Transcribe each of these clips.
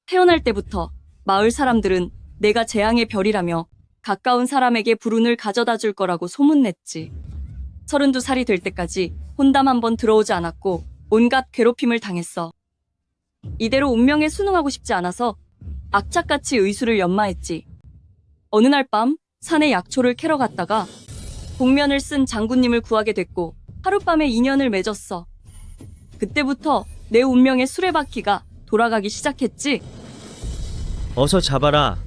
태어날 때부터 마을 사람들은 내가 재앙의 별이라며 가까운 사람에게 불운을 가져다 줄 거라고 소문냈지. 32살이 될 때까지 혼담 한 번 들어오지 않았고 온갖 괴롭힘을 당했어. 이대로 운명에 순응하고 싶지 않아서 악착같이 의수를 연마했지. 어느 날 밤 산에 약초를 캐러 갔다가 복면을 쓴 장군님을 구하게 됐고 하룻밤에 인연을 맺었어. 그때부터 내 운명의 수레바퀴가 돌아가기 시작했지. 어서 잡아라.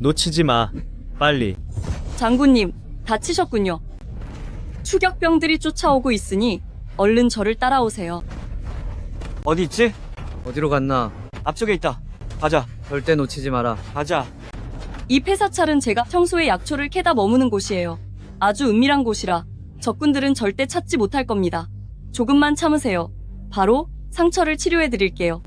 놓치지 마. 빨리. 장군님, 다치셨군요. 추격병들이 쫓아오고 있으니 얼른 저를 따라오세요. 어디 있지? 어디로 갔나? 앞쪽에 있다. 가자. 절대 놓치지 마라. 가자. 이 폐사찰은 제가 평소에 약초를 캐다 머무는 곳이에요. 아주 은밀한 곳이라 적군들은 절대 찾지 못할 겁니다. 조금만 참으세요. 바로 상처를 치료해 드릴게요.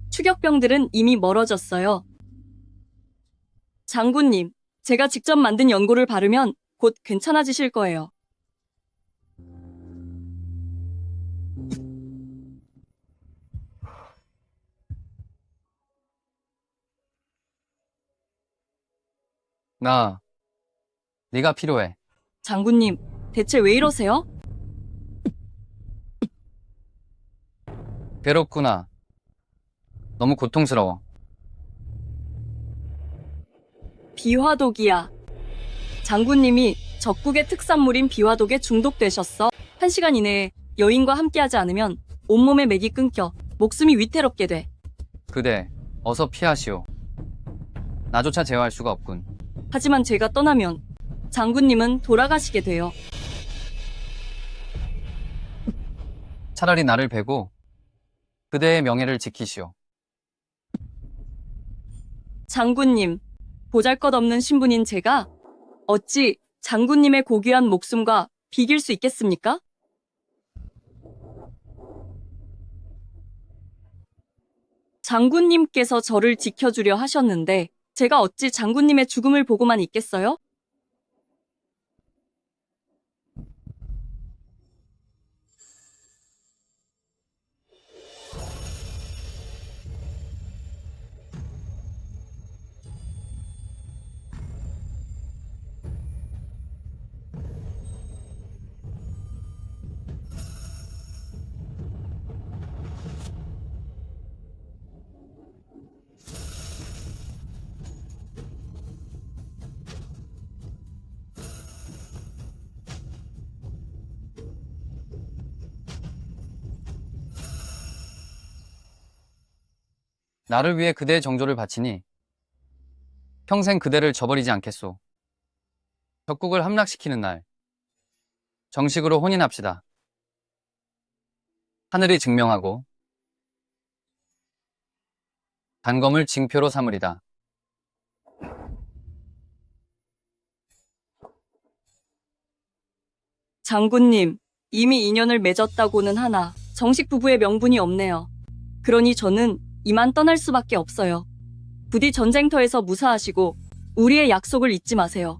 추격병들은 이미 멀어졌어요. 장군님, 제가 직접 만든 연고를 바르면 곧 괜찮아지실 거예요. 네가 필요해. 장군님, 대체 왜 이러세요? 괴롭구나. 너무 고통스러워. 비화독이야. 장군님이 적국의 특산물인 비화독에 중독되셨어. 1시간 이내에 여인과 함께하지 않으면 온몸에 맥이 끊겨 목숨이 위태롭게 돼. 그대, 어서 피하시오. 나조차 제어할 수가 없군. 하지만 제가 떠나면 장군님은 돌아가시게 돼요. 차라리 나를 베고 그대의 명예를 지키시오. 장군님, 보잘것없는 신분인 제가 어찌 장군님의 고귀한 목숨과 비길 수 있겠습니까? 장군님께서 저를 지켜주려 하셨는데 제가 어찌 장군님의 죽음을 보고만 있겠어요? 나를 위해 그대의 정조를 바치니 평생 그대를 저버리지 않겠소. 적국을 함락시키는 날 정식으로 혼인합시다. 하늘이 증명하고 단검을 징표로 삼으리다. 장군님, 이미 인연을 맺었다고는 하나 정식 부부의 명분이 없네요. 그러니 저는 이만 떠날 수밖에 없어요. 부디 전쟁터에서 무사하시고 우리의 약속을 잊지 마세요.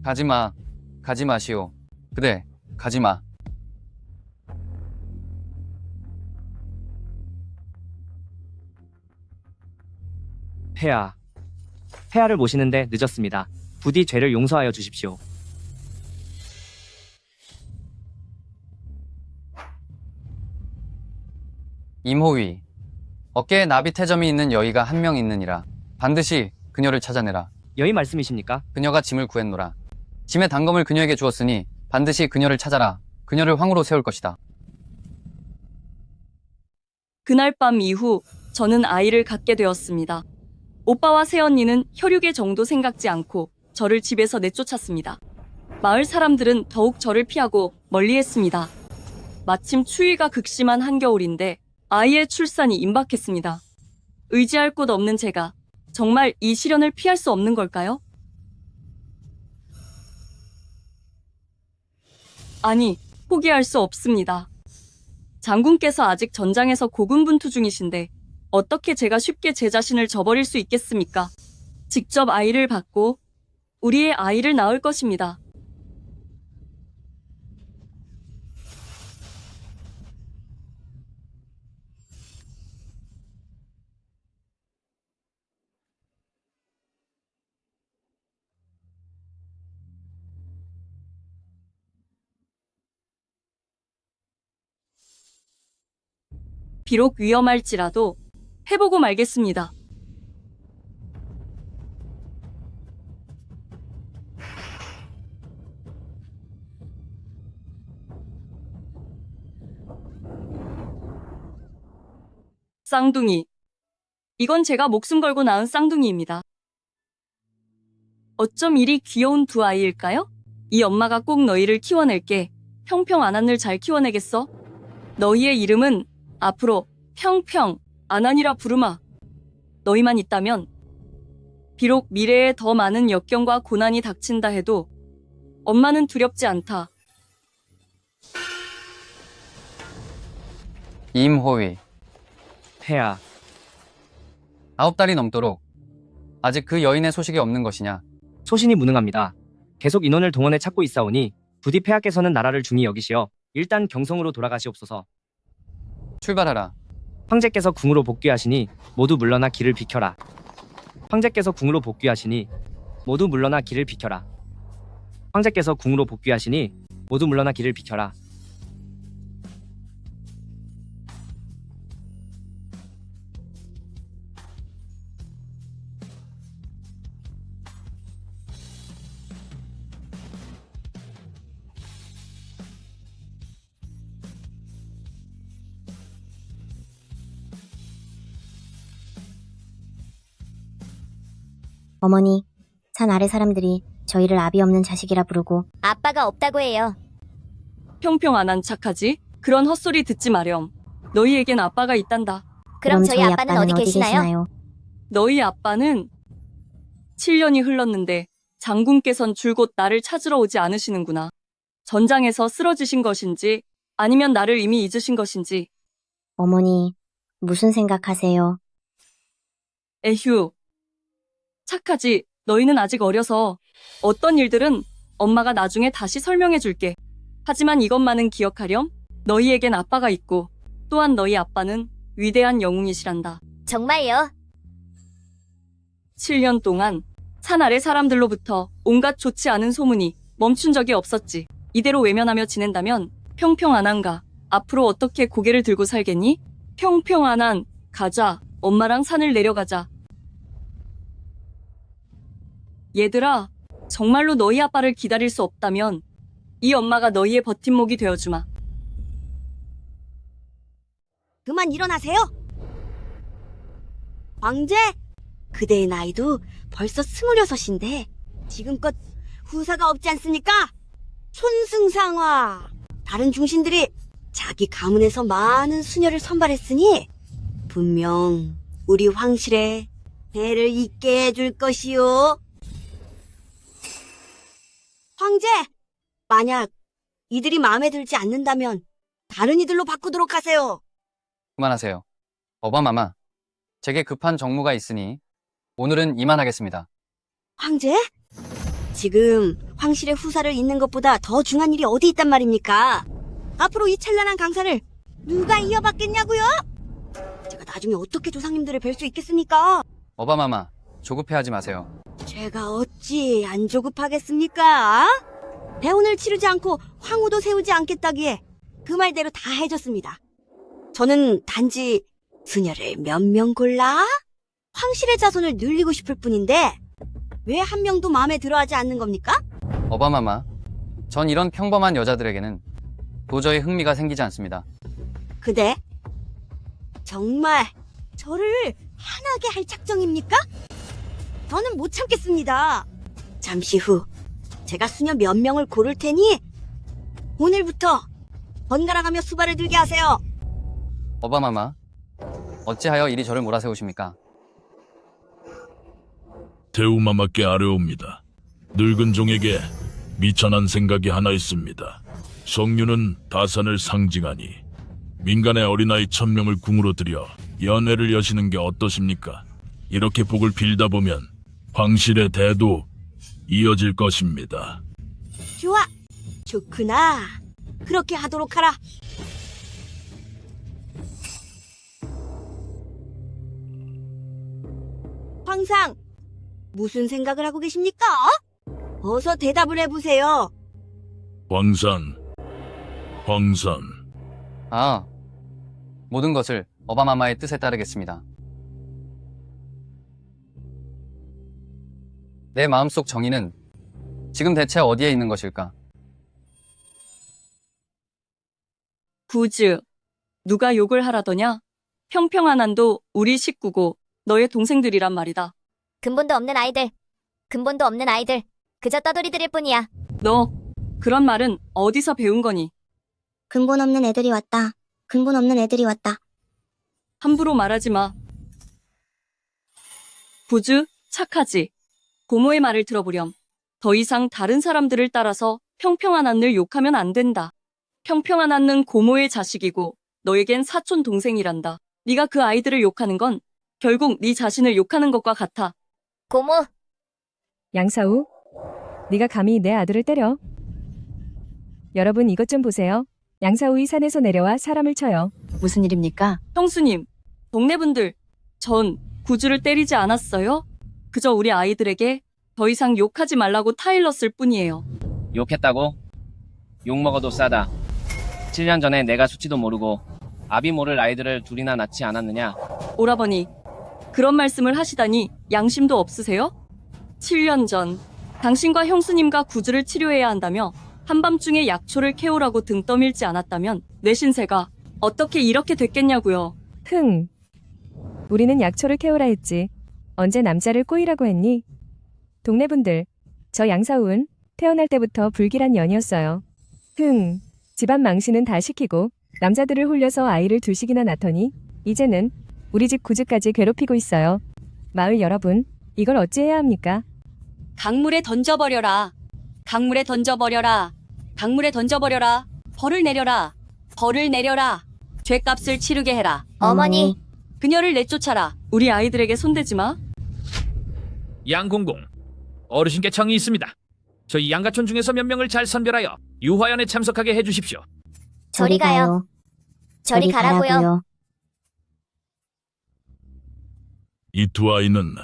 가지마, 가지 마시오. 그대, 가지마. 폐하. 폐하를 모시는데 늦었습니다. 부디 죄를 용서하여 주십시오. 임호위, 어깨에 나비태점이 있는 여의가 한 명 있느니라. 반드시 그녀를 찾아내라. 여의 말씀이십니까? 그녀가 짐을 구했노라. 짐의 단검을 그녀에게 주었으니 반드시 그녀를 찾아라. 그녀를 황후로 세울 것이다. 그날 밤 이후 저는 아이를 갖게 되었습니다. 오빠와 새언니는 혈육의 정도 생각지 않고 저를 집에서 내쫓았습니다. 마을 사람들은 더욱 저를 피하고 멀리했습니다. 마침 추위가 극심한 한겨울인데 아이의 출산이 임박했습니다. 의지할 곳 없는 제가 정말 이 시련을 피할 수 없는 걸까요? 아니, 포기할 수 없습니다. 장군께서 아직 전장에서 고군분투 중이신데 어떻게 제가 쉽게 제 자신을 저버릴 수 있겠습니까? 직접 아이를 받고 우리의 아이를 낳을 것입니다. 비록 위험할지라도 해보고 말겠습니다. 쌍둥이. 이건 제가 목숨 걸고 낳은 쌍둥이입니다. 어쩜 이리 귀여운 두 아이일까요? 이 엄마가 꼭 너희를 키워낼게. 평평 안한을 잘 키워내겠어? 너희의 이름은 앞으로 평평 안한이라 부르마. 너희만 있다면 비록 미래에 더 많은 역경과 고난이 닥친다 해도 엄마는 두렵지 않다. 임호위, 폐하, 9달이 넘도록 아직 그 여인의 소식이 없는 것이냐? 소신이 무능합니다. 계속 인원을 동원해 찾고 있사오니 부디 폐하께서는 나라를 중히 여기시어 일단 경성으로 돌아가시옵소서. 출발하라. 황제께서 궁으로 복귀하시니 모두 물러나 길을 비켜라. 황제께서 궁으로 복귀하시니 모두 물러나 길을 비켜라. 황제께서 궁으로 복귀하시니 모두 물러나 길을 비켜라. 어머니, 산 아래 사람들이 저희를 아비 없는 자식이라 부르고 아빠가 없다고 해요. 평평 안한 착하지? 그런 헛소리 듣지 마렴. 너희에겐 아빠가 있단다. 그럼 저희 아빠는 어디 계시나요? 너희 아빠는 7년이 흘렀는데 장군께선 줄곧 나를 찾으러 오지 않으시는구나. 전장에서 쓰러지신 것인지 아니면 나를 이미 잊으신 것인지. 어머니, 무슨 생각하세요? 에휴. 착하지. 너희는 아직 어려서 어떤 일들은 엄마가 나중에 다시 설명해 줄게. 하지만 이것만은 기억하렴. 너희에겐 아빠가 있고 또한 너희 아빠는 위대한 영웅이시란다. 정말요? 7년 동안 산 아래 사람들로부터 온갖 좋지 않은 소문이 멈춘 적이 없었지. 이대로 외면하며 지낸다면 평평안한가? 앞으로 어떻게 고개를 들고 살겠니? 평평안한, 가자. 엄마랑 산을 내려가자. 얘들아, 정말로 너희 아빠를 기다릴 수 없다면 이 엄마가 너희의 버팀목이 되어주마. 그만 일어나세요. 황제, 그대의 나이도 벌써 26인데 지금껏 후사가 없지 않습니까? 촌승상화. 다른 중신들이 자기 가문에서 많은 수녀를 선발했으니 분명 우리 황실에 배를 잇게 해줄 것이요. 황제, 만약 이들이 마음에 들지 않는다면 다른 이들로 바꾸도록 하세요. 그만하세요. 어바마마, 제게 급한 정무가 있으니 오늘은 이만하겠습니다. 황제? 지금 황실의 후사를 잇는 것보다 더 중요한 일이 어디 있단 말입니까? 앞으로 이 찬란한 강산을 누가 이어받겠냐고요? 제가 나중에 어떻게 조상님들을 뵐 수 있겠습니까? 어바마마, 조급해하지 마세요. 제가 어찌 안 조급하겠습니까? 대혼을 치르지 않고 황후도 세우지 않겠다기에 그 말대로 다 해줬습니다. 저는 단지 수녀를 몇 명 골라 황실의 자손을 늘리고 싶을 뿐인데 왜 한 명도 마음에 들어하지 않는 겁니까? 어바마마, 전 이런 평범한 여자들에게는 도저히 흥미가 생기지 않습니다. 그대 정말 저를 화나게 할 작정입니까? 저는 못 참겠습니다. 잠시 후 제가 수녀 몇 명을 고를 테니 오늘부터 번갈아가며 수발을 들게 하세요. 어바마마, 어찌하여 이리 저를 몰아세우십니까? 대우마마께 아뢰옵니다. 늙은 종에게 미천한 생각이 하나 있습니다. 성류는 다산을 상징하니 민간의 어린아이 1000명을 궁으로 들여 연회를 여시는 게 어떠십니까? 이렇게 복을 빌다 보면 황실의 대도 이어질 것입니다. 좋아. 좋구나. 그렇게 하도록 하라. 황상, 무슨 생각을 하고 계십니까? 어서 대답을 해보세요. 황산. 아, 모든 것을 어바마마의 뜻에 따르겠습니다. 내 마음속 정의는 지금 대체 어디에 있는 것일까? 구즈, 누가 욕을 하라더냐? 평평한안도 우리 식구고 너의 동생들이란 말이다. 근본도 없는 아이들. 근본도 없는 아이들. 그저 떠돌이들일 뿐이야. 너 그런 말은 어디서 배운 거니? 근본 없는 애들이 왔다. 근본 없는 애들이 왔다. 함부로 말하지 마. 구즈, 착하지. 고모의 말을 들어보렴. 더 이상 다른 사람들을 따라서 평평한안을 욕하면 안 된다. 평평한안은 고모의 자식이고 너에겐 사촌 동생이란다. 네가 그 아이들을 욕하는 건 결국 네 자신을 욕하는 것과 같아. 고모, 양사우, 네가 감히 내 아들을 때려? 여러분 이것 좀 보세요. 양사우이 산에서 내려와 사람을 쳐요. 무슨 일입니까? 형수님, 동네분들, 전 구즈를 때리지 않았어요? 그저 우리 아이들에게 더 이상 욕하지 말라고 타일렀을 뿐이에요. 욕했다고? 욕먹어도 싸다. 7년 전에 내가 수치도 모르고 아비 모를 아이들을 둘이나 낳지 않았느냐? 오라버니, 그런 말씀을 하시다니 양심도 없으세요? 7년 전 당신과 형수님과 구즈를 치료해야 한다며 한밤중에 약초를 캐오라고 등 떠밀지 않았다면 내 신세가 어떻게 이렇게 됐겠냐고요. 흥. 우리는 약초를 캐오라 했지. 언제 남자를 꼬이라고 했니? 동네분들, 저 양사우은 태어날 때부터 불길한 년이었어요. 흥. 집안 망신은 다 시키고 남자들을 홀려서 아이를 둘씩이나 낳더니 이제는 우리 집 구즈까지 괴롭히고 있어요. 마을 여러분, 이걸 어찌해야 합니까? 강물에 던져버려라. 강물에 던져버려라. 강물에 던져버려라. 벌을 내려라. 벌을 내려라. 죗값을 치르게 해라. 어머니. 그녀를 내쫓아라. 우리 아이들에게 손대지 마. 양공공, 어르신께 정이 있습니다. 저희 양가촌 중에서 몇 명을 잘 선별하여 유화연에 참석하게 해주십시오. 저리 가요. 저리 가라고요. 이 두 아이는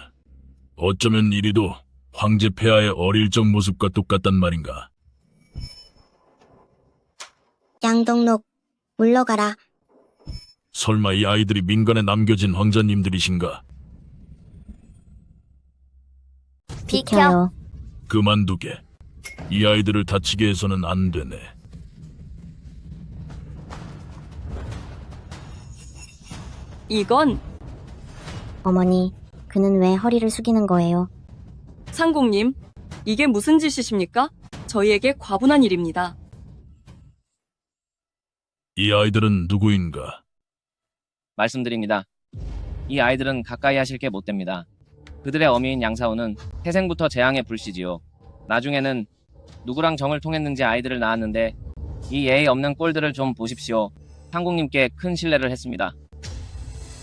어쩌면 이리도 황제 폐하의 어릴 적 모습과 똑같단 말인가? 양동록, 물러가라. 설마 이 아이들이 민간에 남겨진 황자님들이신가? 비켜. 그만두게. 이 아이들을 다치게 해서는 안 되네. 이건 어머니, 그는 왜 허리를 숙이는 거예요? 상공님, 이게 무슨 짓이십니까? 저희에게 과분한 일입니다. 이 아이들은 누구인가? 말씀드립니다. 이 아이들은 가까이 하실 게 못됩니다. 그들의 어미인 양사오는 태생부터 재앙의 불씨지요. 나중에는 누구랑 정을 통했는지 아이들을 낳았는데 이 예의 없는 꼴들을 좀 보십시오. 상공님께 큰 신뢰를 했습니다.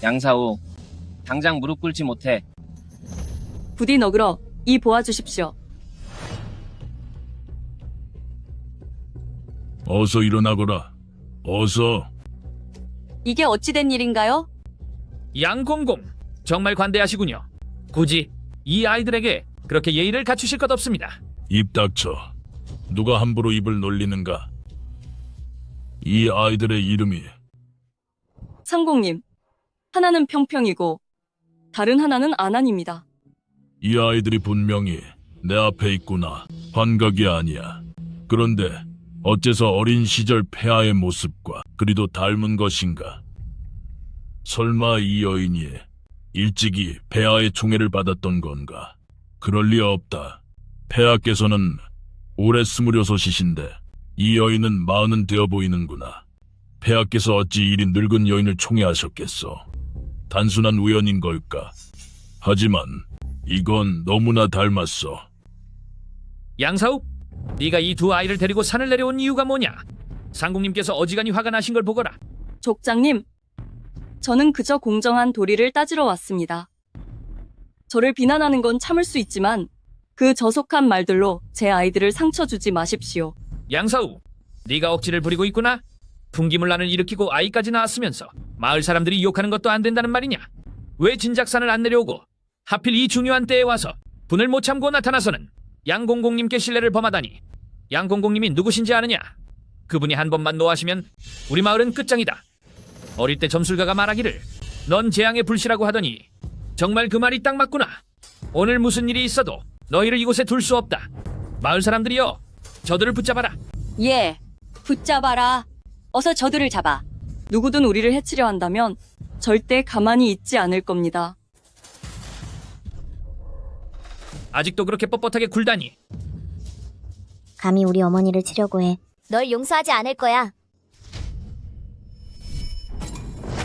양사오, 당장 무릎 꿇지 못해. 부디 너그러 이 보아주십시오. 어서 일어나거라. 어서. 이게 어찌된 일인가요? 양공공, 정말 관대하시군요. 굳이 이 아이들에게 그렇게 예의를 갖추실 것 없습니다. 입 닥쳐. 누가 함부로 입을 놀리는가? 이 아이들의 이름이 상공님, 하나는 평평이고 다른 하나는 안안입니다. 이 아이들이 분명히 내 앞에 있구나. 환각이 아니야. 그런데 어째서 어린 시절 폐하의 모습과 그리도 닮은 것인가? 설마 이 여인이 일찍이 폐하의 총애를 받았던 건가? 그럴 리 없다. 폐하께서는 올해 26이신데 이 여인은 40은 되어 보이는구나. 폐하께서 어찌 이리 늙은 여인을 총애하셨겠소? 단순한 우연인 걸까? 하지만 이건 너무나 닮았어. 양사욱, 네가 이 두 아이를 데리고 산을 내려온 이유가 뭐냐? 상공님께서 어지간히 화가 나신 걸 보거라. 족장님, 저는 그저 공정한 도리를 따지러 왔습니다. 저를 비난하는 건 참을 수 있지만 그 저속한 말들로 제 아이들을 상처 주지 마십시오. 양사우, 네가 억지를 부리고 있구나. 풍기문란을 일으키고 아이까지 낳았으면서 마을 사람들이 욕하는 것도 안 된다는 말이냐? 왜 진작산을 안 내려오고 하필 이 중요한 때에 와서 분을 못 참고 나타나서는 양공공님께 신뢰를 범하다니. 양공공님이 누구신지 아느냐? 그분이 한 번만 노하시면 우리 마을은 끝장이다. 어릴 때 점술가가 말하기를 넌 재앙의 불씨라고 하더니 정말 그 말이 딱 맞구나. 오늘 무슨 일이 있어도 너희를 이곳에 둘 수 없다. 마을 사람들이여, 저들을 붙잡아라. 예, 붙잡아라. 어서 저들을 잡아. 누구든 우리를 해치려 한다면 절대 가만히 있지 않을 겁니다. 아직도 그렇게 뻣뻣하게 굴다니. 감히 우리 어머니를 치려고 해. 널 용서하지 않을 거야.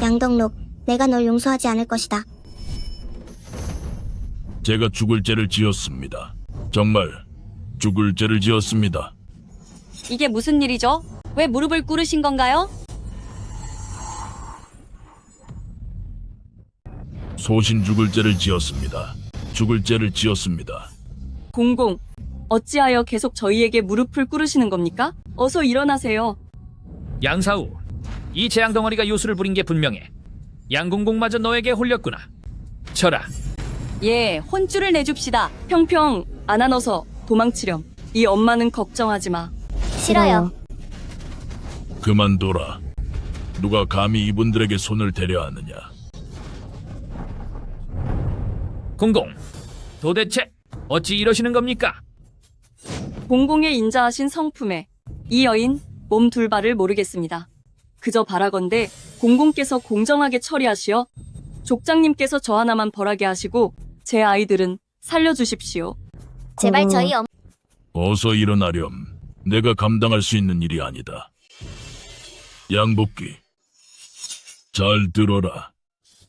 양덕록, 내가 널 용서하지 않을 것이다. 제가 죽을 죄를 지었습니다. 정말 죽을 죄를 지었습니다. 이게 무슨 일이죠? 왜 무릎을 꿇으신 건가요? 소신 죽을 죄를 지었습니다. 죽을 죄를 지었습니다. 공공, 어찌하여 계속 저희에게 무릎을 꿇으시는 겁니까? 어서 일어나세요. 양사우, 이 재앙 덩어리가 요술을 부린 게 분명해. 양공공마저 너에게 홀렸구나. 쳐라. 예, 혼쭐을 내줍시다. 평평 안 안어서 도망치렴. 이 엄마는 걱정하지 마. 싫어요. 그만둬라. 누가 감히 이분들에게 손을 대려 하느냐. 공공, 도대체 어찌 이러시는 겁니까? 공공에 인자하신 성품에 이 여인 몸 둘바를 모르겠습니다. 그저 바라건대 공공께서 공정하게 처리하시어 족장님께서 저 하나만 벌하게 하시고 제 아이들은 살려주십시오. 제발 저희 어서 일어나렴. 내가 감당할 수 있는 일이 아니다. 양복기, 잘 들어라.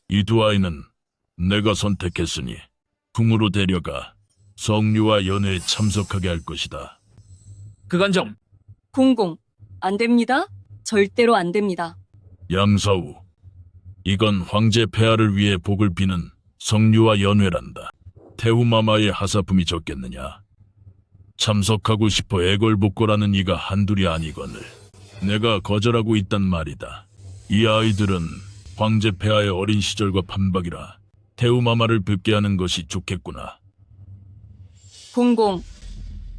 이 두 아이는 내가 선택했으니 궁으로 데려가 성류와 연회에 참석하게 할 것이다. 그건 좀. 공공, 안 됩니다. 절대로 안 됩니다. 양사우, 이건 황제 폐하를 위해 복을 비는 성류와 연회란다. 태우마마의 하사품이 적겠느냐. 참석하고 싶어 애걸복걸하는 이가 한둘이 아니거늘 내가 거절하고 있단 말이다. 이 아이들은 황제 폐하의 어린 시절과 판박이라 태우마마를 뵙게 하는 것이 좋겠구나. 공공,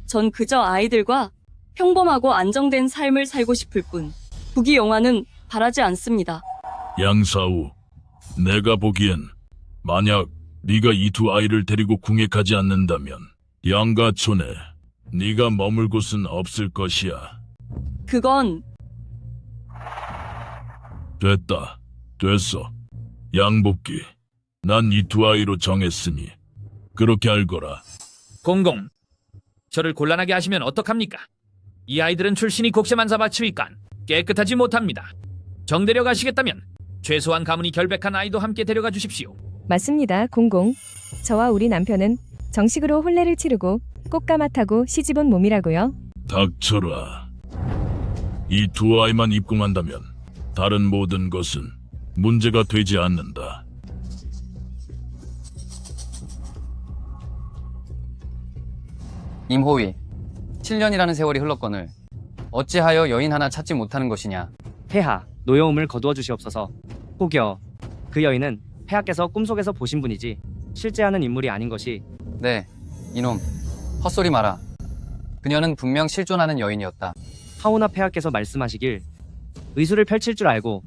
전 그저 아이들과 평범하고 안정된 삶을 살고 싶을 뿐 부귀영화는 바라지 않습니다. 양사우, 내가 보기엔 만약 네가 이 두 아이를 데리고 궁에 가지 않는다면 양가촌에 네가 머물 곳은 없을 것이야. 그건 됐다. 됐어. 양복기, 난 이 두 아이로 정했으니 그렇게 알거라. 공공, 저를 곤란하게 하시면 어떡합니까? 이 아이들은 출신이 곡세만사바치위간 깨끗하지 못합니다. 정데려 가시겠다면 최소한 가문이 결백한 아이도 함께 데려가 주십시오. 맞습니다, 공공. 저와 우리 남편은 정식으로 혼례를 치르고 꽃가마 타고 시집온 몸이라고요. 닥쳐라. 이 두 아이만 입궁한다면 다른 모든 것은 문제가 되지 않는다. 임호위, 7년이라는 세월이 흘렀거늘 어찌하여 여인 하나 찾지 못하는 것이냐. 폐하, 노여움을 거두어 주시옵소서. 혹여 그 여인은 폐하께서 꿈속에서 보신 분이지 실제 하는 인물이 아닌 것이. 네, 이놈, 헛소리 마라. 그녀는 분명 실존하는 여인이었다. 하오나 폐하께서 말씀하시길 의술을 펼칠 줄 알고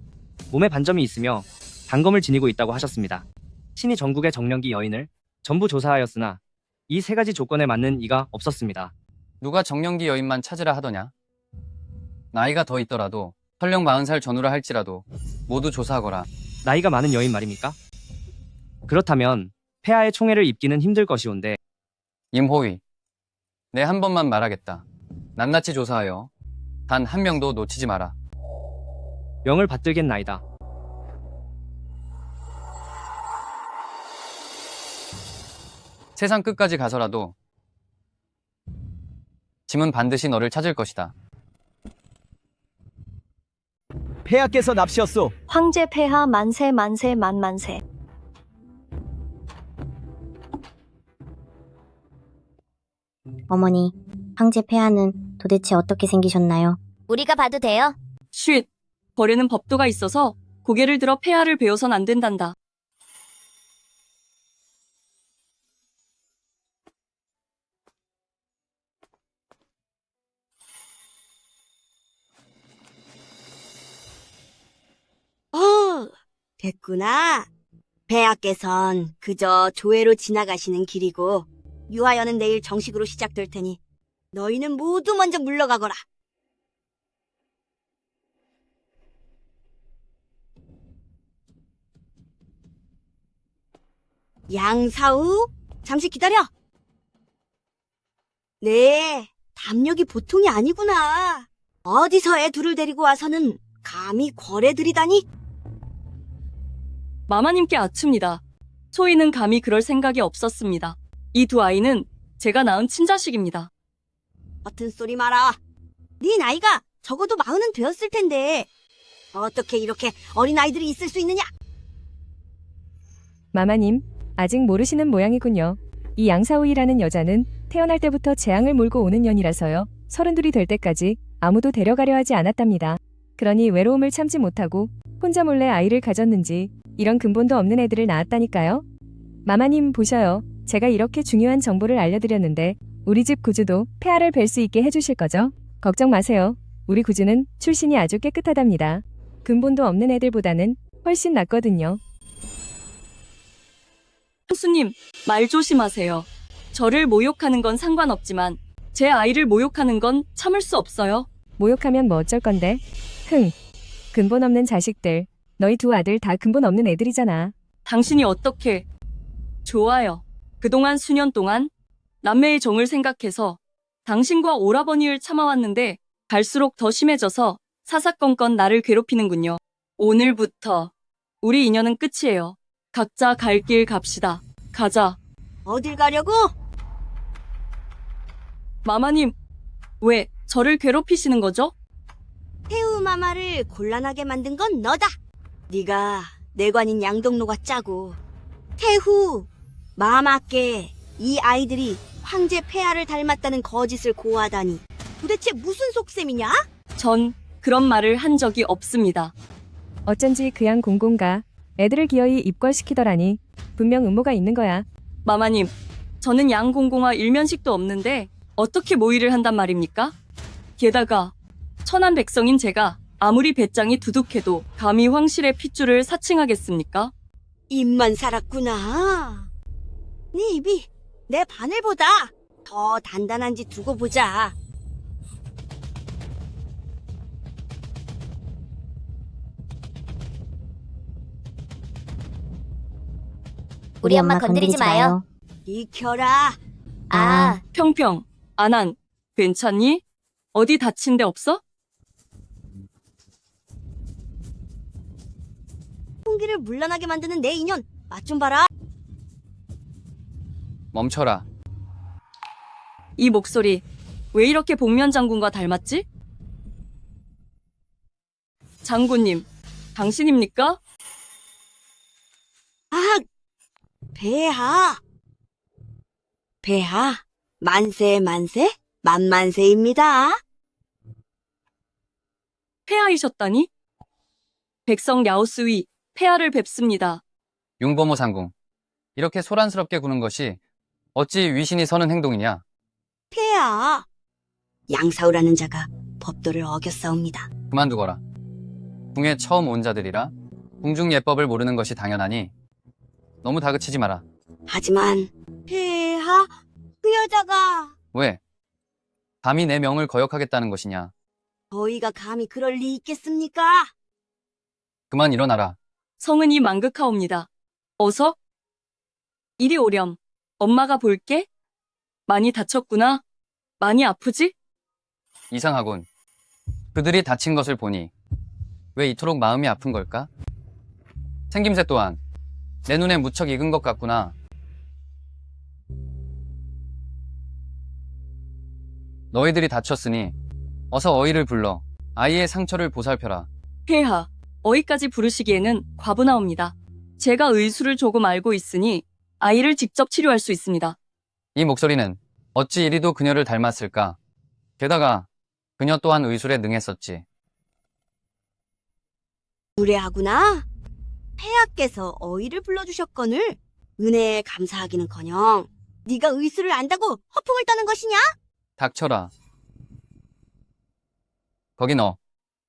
몸에 반점이 있으며 단검을 지니고 있다고 하셨습니다. 신이 전국의 정령기 여인을 전부 조사하였으나 이 세 가지 조건에 맞는 이가 없었습니다. 누가 정령기 여인만 찾으라 하더냐? 나이가 더 있더라도 설령 40살 전후라 할지라도 모두 조사하거라. 나이가 많은 여인 말입니까? 그렇다면 폐하의 총애를 입기는 힘들 것이온데. 임호위, 내 한 번만 말하겠다. 낱낱이 조사하여 단 한 명도 놓치지 마라. 명을 받들겠나이다. 세상 끝까지 가서라도 짐은 반드시 너를 찾을 것이다. 폐하께서 납시었소. 황제 폐하 만세 만세 만만세. 어머니, 황제 폐하는 도대체 어떻게 생기셨나요? 우리가 봐도 돼요? 쉿. 거래는 법도가 있어서 고개를 들어 폐하를 배워선 안 된단다. 됐구나. 폐하께선 그저 조회로 지나가시는 길이고 유하연은 내일 정식으로 시작될 테니 너희는 모두 먼저 물러가거라. 양사우, 잠시 기다려. 네, 담력이 보통이 아니구나. 어디서 애 둘을 데리고 와서는 감히 거래들이다니? 마마님께 아춥니다. 소희는 감히 그럴 생각이 없었습니다. 이 두 아이는 제가 낳은 친자식입니다. 같은 소리 마라. 네 나이가 적어도 40은 되었을 텐데 어떻게 이렇게 어린 아이들이 있을 수 있느냐? 마마님, 아직 모르시는 모양이군요. 이 양사우이라는 여자는 태어날 때부터 재앙을 몰고 오는 년이라서요. 32이 될 때까지 아무도 데려가려 하지 않았답니다. 그러니 외로움을 참지 못하고 혼자 몰래 아이를 가졌는지 이런 근본도 없는 애들을 낳았다니까요. 마마님 보셔요. 제가 이렇게 중요한 정보를 알려드렸는데 우리 집 구주도 폐하를 뵐 수 있게 해주실 거죠? 걱정 마세요. 우리 구주는 출신이 아주 깨끗하답니다. 근본도 없는 애들보다는 훨씬 낫거든요. 형수님, 말 조심하세요. 저를 모욕하는 건 상관없지만 제 아이를 모욕하는 건 참을 수 없어요. 모욕하면 뭐 어쩔 건데? 근본 없는 자식들. 너희 두 아들 다 근본 없는 애들이잖아. 당신이 어떻게... 좋아요. 그동안 수년 동안 남매의 정을 생각해서 당신과 오라버니를 참아왔는데 갈수록 더 심해져서 사사건건 나를 괴롭히는군요. 오늘부터 우리 인연은 끝이에요. 각자 갈 길 갑시다. 가자. 어딜 가려고? 마마님, 왜 저를 괴롭히시는 거죠? 태우 마마를 곤란하게 만든 건 너다. 네가 내관인 양동로가 짜고 태후 마마께 이 아이들이 황제 폐하를 닮았다는 거짓을 고하다니 도대체 무슨 속셈이냐? 전 그런 말을 한 적이 없습니다. 어쩐지 그 양 공공가 애들을 기어이 입궐시키더라니. 분명 음모가 있는 거야. 마마님, 저는 양공공화 일면식도 없는데 어떻게 모의를 한단 말입니까? 게다가 천한 백성인 제가 아무리 배짱이 두둑해도 감히 황실의 핏줄을 사칭하겠습니까? 입만 살았구나. 네 입이 내 바늘보다 더 단단한지 두고 보자. 우리 엄마 건드리지 마요. 비켜라. 아, 평평, 안한, 괜찮니? 어디 다친 데 없어? 풍기를 물러나게 만드는 내 인연 맛 좀 봐라. 멈춰라. 이 목소리 왜 이렇게 복면 장군과 닮았지? 장군님, 당신입니까? 아, 폐하. 폐하, 만세 만세 만만세입니다. 폐하이셨다니? 백성 야오스위 폐하를 뵙습니다. 융범호 상궁. 이렇게 소란스럽게 구는 것이 어찌 위신이 서는 행동이냐? 폐하. 양사우라는 자가 법도를 어겼사옵니다. 그만두거라. 궁에 처음 온 자들이라 궁중 예법을 모르는 것이 당연하니 너무 다그치지 마라. 하지만 폐하, 그 여자가 왜? 감히 내 명을 거역하겠다는 것이냐? 저희가 감히 그럴 리 있겠습니까? 그만 일어나라. 성은이 망극하옵니다. 어서? 이리 오렴. 엄마가 볼게. 많이 다쳤구나. 많이 아프지? 이상하군. 그들이 다친 것을 보니 왜 이토록 마음이 아픈 걸까? 생김새 또한 내 눈에 무척 익은 것 같구나. 너희들이 다쳤으니 어서 어이를 불러 아이의 상처를 보살펴라. 폐하, 어이까지 부르시기에는 과분하옵니다. 제가 의술을 조금 알고 있으니 아이를 직접 치료할 수 있습니다. 이 목소리는 어찌 이리도 그녀를 닮았을까? 게다가 그녀 또한 의술에 능했었지. 무례하구나. 폐하께서 어이를 불러주셨거늘 은혜에 감사하기는커녕 네가 의술을 안다고 허풍을 떠는 것이냐? 닥쳐라. 거기 너.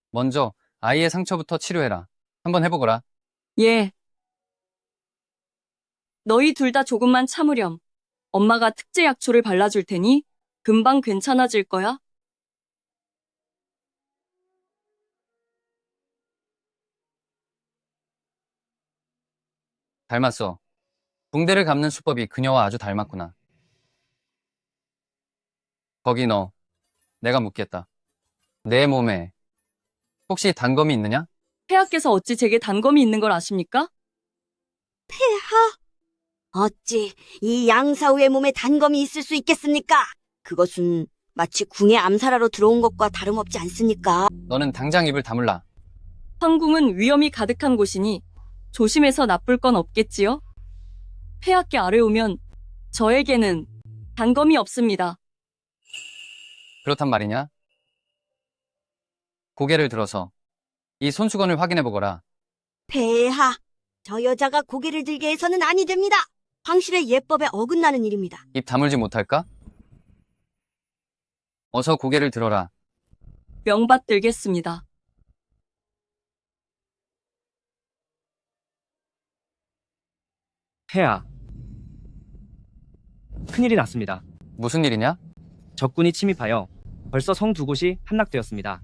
먼저 아이의 상처부터 치료해라. 한번 해보거라. 예. 너희 둘 다 조금만 참으렴. 엄마가 특제 약초를 발라줄 테니 금방 괜찮아질 거야. 닮았어. 붕대를 감는 수법이 그녀와 아주 닮았구나. 거기 너. 내가 묻겠다. 내 몸에 혹시 단검이 있느냐? 폐하께서 어찌 제게 단검이 있는 걸 아십니까? 폐하? 어찌 이 양사우의 몸에 단검이 있을 수 있겠습니까? 그것은 마치 궁에 암살하러 들어온 것과 다름없지 않습니까? 너는 당장 입을 다물라. 황궁은 위험이 가득한 곳이니 조심해서 나쁠 건 없겠지요? 폐하께 아뢰오면 저에게는 단검이 없습니다. 그렇단 말이냐? 고개를 들어서 이 손수건을 확인해보거라. 폐하, 저 여자가 고개를 들게 해서는 아니 됩니다. 황실의 예법에 어긋나는 일입니다. 입 다물지 못할까? 어서 고개를 들어라. 명받들겠습니다. 폐하. 큰일이 났습니다. 무슨 일이냐? 적군이 침입하여 벌써 성 두 곳이 함락되었습니다.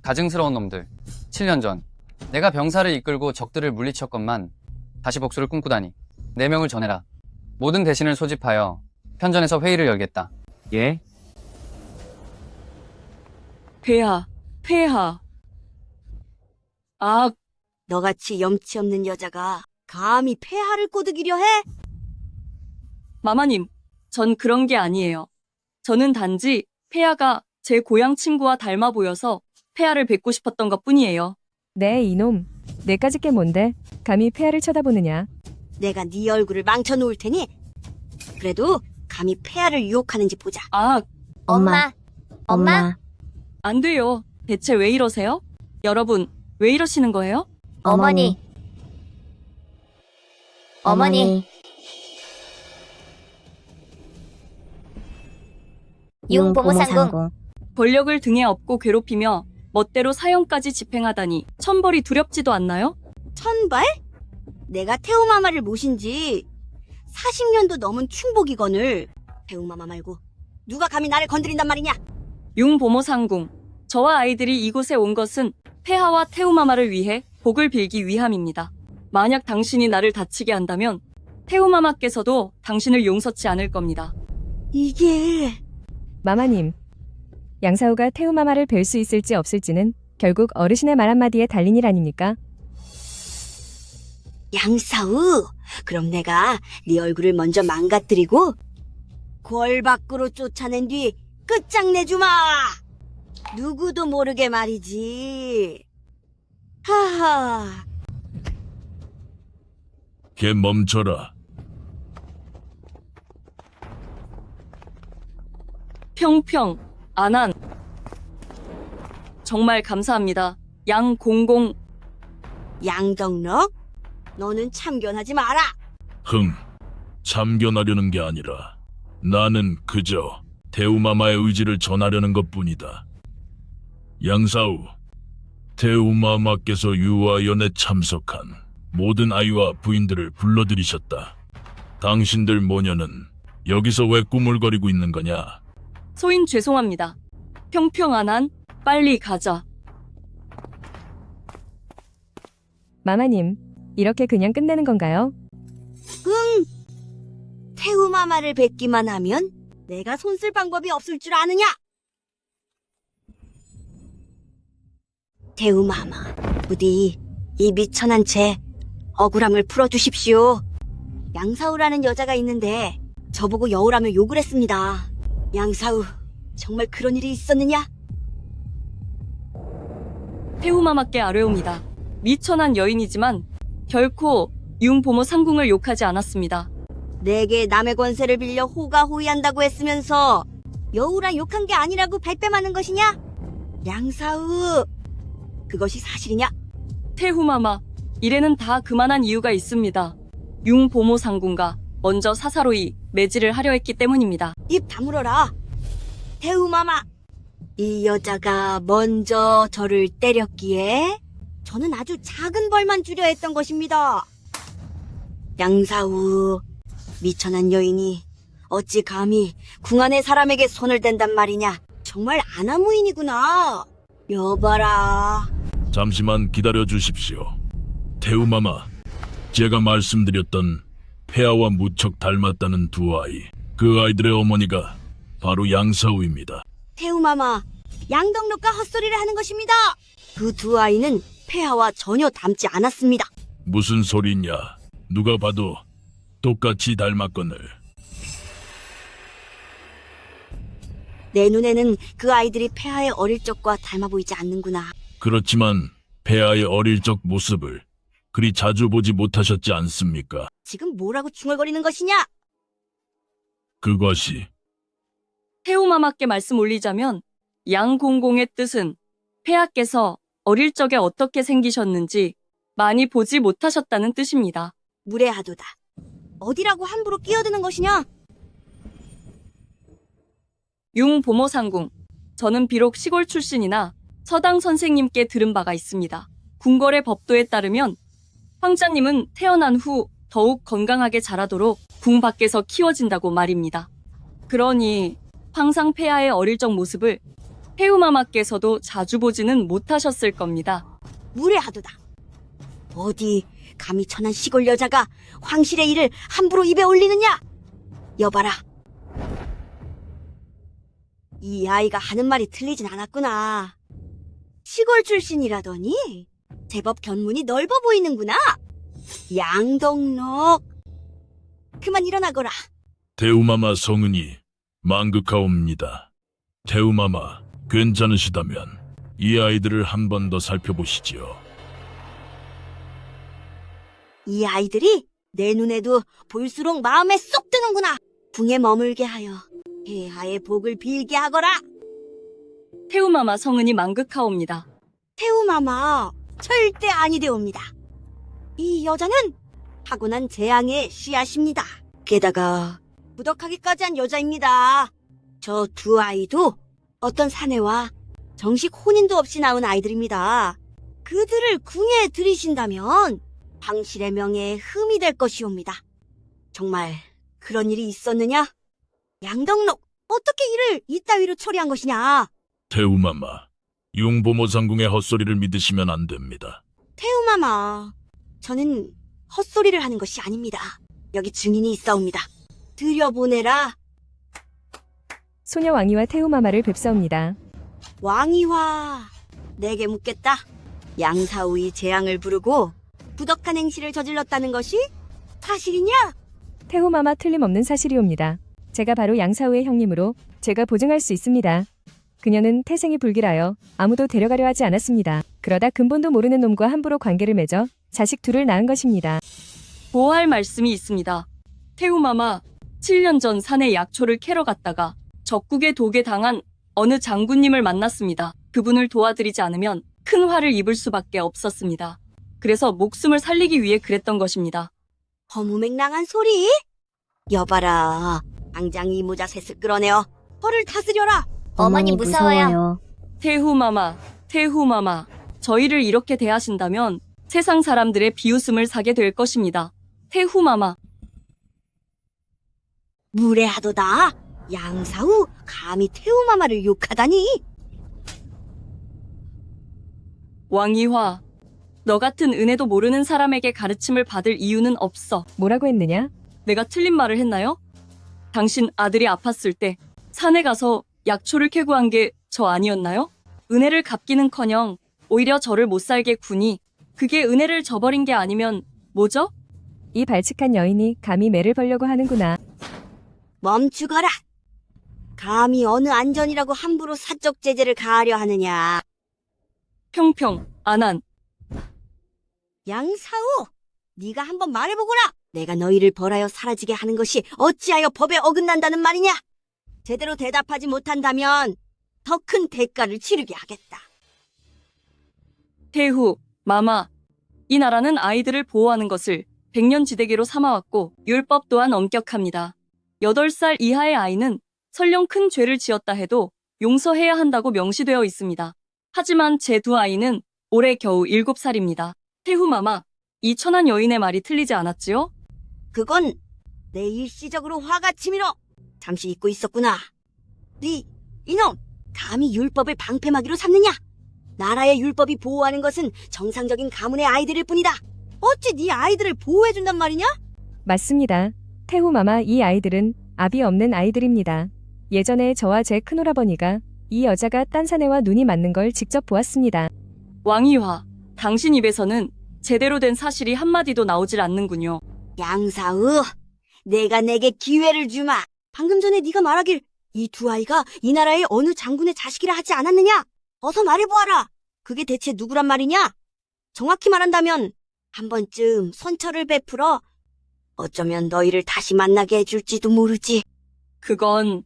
가증스러운 놈들. 7년 전 내가 병사를 이끌고 적들을 물리쳤건만 다시 복수를 꿈꾸다니. 4명을 전해라. 모든 대신을 소집하여 편전에서 회의를 열겠다. 예. 폐하, 폐하. 아, 너같이 염치 없는 여자가 감히 폐하를 꼬드기려 해? 마마님, 전 그런 게 아니에요. 저는 단지 폐하가 제 고향 친구와 닮아 보여서 폐하를 뵙고 싶었던 것 뿐이에요. 네, 이놈. 내까지 게 뭔데? 감히 폐하를 쳐다보느냐? 내가 네 얼굴을 망쳐놓을 테니 그래도 감히 폐하를 유혹하는지 보자. 아, 엄마. 엄마. 안 돼요. 대체 왜 이러세요? 여러분, 왜 이러시는 거예요? 어머니. 어머니. 융보모상궁. 권력을 등에 업고 괴롭히며 멋대로 사형까지 집행하다니 천벌이 두렵지도 않나요? 천발? 내가 태우마마를 모신 지 40년도 넘은 충복이거늘. 태우마마 말고 누가 감히 나를 건드린단 말이냐? 융보모상궁. 저와 아이들이 이곳에 온 것은 폐하와 태우마마를 위해 복을 빌기 위함입니다. 만약 당신이 나를 다치게 한다면 태우마마께서도 당신을 용서치 않을 겁니다. 이게... 마마님. 양사우가 태우마마를 뵐 수 있을지 없을지는 결국 어르신의 말 한마디에 달린 일 아닙니까? 양사우, 그럼 내가 네 얼굴을 먼저 망가뜨리고 골 밖으로 쫓아낸 뒤 끝장내주마. 누구도 모르게 말이지. 하하. 걔 멈춰라. 평평, 안한. 정말 감사합니다. 양공공. 양덕럭, 너는 참견하지 마라. 참견하려는 게 아니라 나는 그저 태우마마의 의지를 전하려는 것뿐이다. 양사우, 태우마마께서 유아연에 참석한 모든 아이와 부인들을 불러들이셨다. 당신들 모녀는 여기서 왜 꾸물거리고 있는 거냐? 소인 죄송합니다. 평평안한, 빨리 가자. 마마님, 이렇게 그냥 끝내는 건가요? 태우마마를 뵙기만 하면 내가 손쓸 방법이 없을 줄 아느냐? 태우마마, 부디 이 미천한 채 억울함을 풀어주십시오. 양사우라는 여자가 있는데 저보고 여우라며 욕을 했습니다. 양사우, 정말 그런 일이 있었느냐? 태우마마께 아뢰옵니다. 미천한 여인이지만 결코 융보모 상궁을 욕하지 않았습니다. 내게 남의 권세를 빌려 호가호위한다고 했으면서 여우라 욕한 게 아니라고 발뺌하는 것이냐? 양사우, 그것이 사실이냐? 태후마마, 이래는 다 그만한 이유가 있습니다. 융보모 상궁과 먼저 사사로이 매질을 하려 했기 때문입니다. 입 다물어라. 태우마마, 이 여자가 먼저 저를 때렸기에 저는 아주 작은 벌만 주려 했던 것입니다. 양사우, 미천한 여인이 어찌 감히 궁 안의 사람에게 손을 댄단 말이냐. 정말 아나무인이구나. 여봐라. 잠시만 기다려 주십시오. 태우마마, 제가 말씀드렸던 폐하와 무척 닮았다는 두 아이, 그 아이들의 어머니가 바로 양사우입니다. 태우마마, 양덕록과 헛소리를 하는 것입니다. 그 두 아이는 폐하와 전혀 닮지 않았습니다. 무슨 소리냐? 누가 봐도 똑같이 닮았거늘. 내 눈에는 그 아이들이 폐하의 어릴 적과 닮아 보이지 않는구나. 그렇지만 폐하의 어릴 적 모습을 그리 자주 보지 못하셨지 않습니까? 지금 뭐라고 중얼거리는 것이냐? 그것이 태우마마께 말씀 올리자면 양공공의 뜻은 폐하께서 어릴 적에 어떻게 생기셨는지 많이 보지 못하셨다는 뜻입니다. 무례하도다. 어디라고 함부로 끼어드는 것이냐? 융보모상궁, 저는 비록 시골 출신이나 서당 선생님께 들은 바가 있습니다. 궁궐의 법도에 따르면 황자님은 태어난 후 더욱 건강하게 자라도록 궁 밖에서 키워진다고 말입니다. 그러니 황상 폐하의 어릴 적 모습을 태우마마께서도 자주 보지는 못하셨을 겁니다. 무례하도다. 어디 감히 천한 시골 여자가 황실의 일을 함부로 입에 올리느냐? 여봐라. 이 아이가 하는 말이 틀리진 않았구나. 시골 출신이라더니 제법 견문이 넓어 보이는구나. 양덕록. 그만 일어나거라. 태우마마 성은이 망극하옵니다. 태우마마, 괜찮으시다면 이 아이들을 한 번 더 살펴보시지요. 이 아이들이 내 눈에도 볼수록 마음에 쏙 드는구나. 궁에 머물게 하여 폐하의 복을 빌게 하거라. 태우마마 성은이 망극하옵니다. 태우마마, 절대 아니되옵니다. 이 여자는 타고난 재앙의 씨앗입니다. 게다가 부덕하기까지 한 여자입니다. 저 두 아이도 어떤 사내와 정식 혼인도 없이 낳은 아이들입니다. 그들을 궁에 들이신다면 황실의 명예에 흠이 될 것이옵니다. 정말 그런 일이 있었느냐? 양덕록, 어떻게 이를 이따위로 처리한 것이냐? 태우마마, 융보모 상궁의 헛소리를 믿으시면 안 됩니다. 태우마마, 저는 헛소리를 하는 것이 아닙니다. 여기 증인이 있사옵니다. 들여보내라. 소녀 왕이와 태우마마를 뵙사옵니다. 왕이화, 내게 묻겠다. 양사우의 재앙을 부르고 부덕한 행실을 저질렀다는 것이 사실이냐? 태우마마 틀림없는 사실이옵니다. 제가 바로 양사우의 형님으로 제가 보증할 수 있습니다. 그녀는 태생이 불길하여 아무도 데려가려 하지 않았습니다. 그러다 근본도 모르는 놈과 함부로 관계를 맺어 자식 둘을 낳은 것입니다. 보호할 말씀이 있습니다. 태우마마, 7년 전 산에 약초를 캐러 갔다가 적국에 독에 당한 어느 장군님을 만났습니다. 그분을 도와드리지 않으면 큰 화를 입을 수밖에 없었습니다. 그래서 목숨을 살리기 위해 그랬던 것입니다. 허무맹랑한 소리? 여봐라, 당장 이 모자 셋을 끌어내어 허를 다스려라. 어머니 무서워요. 태후마마, 태후마마, 저희를 이렇게 대하신다면 세상 사람들의 비웃음을 사게 될 것입니다. 태후마마. 무례하도다. 양사우, 감히 태우마마를 욕하다니. 왕이화, 너 같은 은혜도 모르는 사람에게 가르침을 받을 이유는 없어. 뭐라고 했느냐? 내가 틀린 말을 했나요? 당신 아들이 아팠을 때 산에 가서 약초를 캐고 한 게 저 아니었나요? 은혜를 갚기는커녕 오히려 저를 못 살게 구니 그게 은혜를 저버린 게 아니면 뭐죠? 이 발칙한 여인이 감히 매를 벌려고 하는구나. 멈추거라. 감히 어느 안전이라고 함부로 사적 제재를 가하려 하느냐. 평평, 안한. 양사우, 네가 한번 말해보거라. 내가 너희를 벌하여 사라지게 하는 것이 어찌하여 법에 어긋난다는 말이냐? 제대로 대답하지 못한다면 더 큰 대가를 치르게 하겠다. 태후, 마마. 이 나라는 아이들을 보호하는 것을 백년지대계로 삼아왔고 율법 또한 엄격합니다. 8살 이하의 아이는 설령 큰 죄를 지었다 해도 용서해야 한다고 명시되어 있습니다. 하지만 제 두 아이는 올해 겨우 7살입니다. 태후 마마, 이 천한 여인의 말이 틀리지 않았지요? 그건 내 일시적으로 화가 치밀어 잠시 잊고 있었구나. 이놈, 감히 율법을 방패막이로 삼느냐? 나라의 율법이 보호하는 것은 정상적인 가문의 아이들일 뿐이다. 어찌 네 아이들을 보호해준단 말이냐? 맞습니다. 태후마마, 이 아이들은 아비 없는 아이들입니다. 예전에 저와 제 큰오라버니가 이 여자가 딴 사내와 눈이 맞는 걸 직접 보았습니다. 왕이화, 당신 입에서는 제대로 된 사실이 한마디도 나오질 않는군요. 양사우, 내가 내게 기회를 주마. 방금 전에 네가 말하길 이 두 아이가 이 나라의 어느 장군의 자식이라 하지 않았느냐? 어서 말해보아라. 그게 대체 누구란 말이냐? 정확히 말한다면 한 번쯤 선처를 베풀어 어쩌면 너희를 다시 만나게 해줄지도 모르지. 그건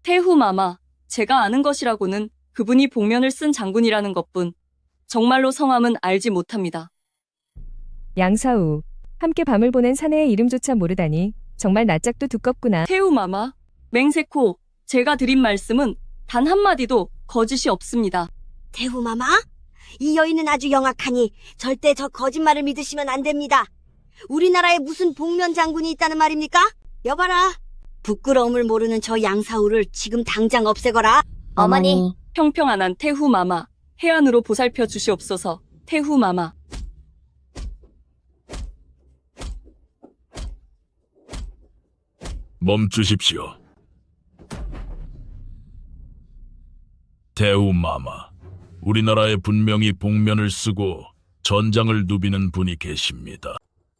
태후 마마, 제가 아는 것이라고는 그분이 복면을 쓴 장군이라는 것뿐. 정말로 성함은 알지 못합니다. 양사우, 함께 밤을 보낸 사내의 이름조차 모르다니 정말 낯짝도 두껍구나. 태우 마마, 맹세코, 제가 드린 말씀은 단 한마디도 거짓이 없습니다. 태후마마, 이 여인은 아주 영악하니 절대 저 거짓말을 믿으시면 안 됩니다. 우리나라에 무슨 복면 장군이 있다는 말입니까? 여봐라, 부끄러움을 모르는 저 양사우를 지금 당장 없애거라. 어머니. 평평안한 태후 마마, 해안으로 보살펴 주시옵소서. 태후 마마. 멈추십시오. 대우마마, 우리나라에 분명히 복면을 쓰고 전장을 누비는 분이 계십니다.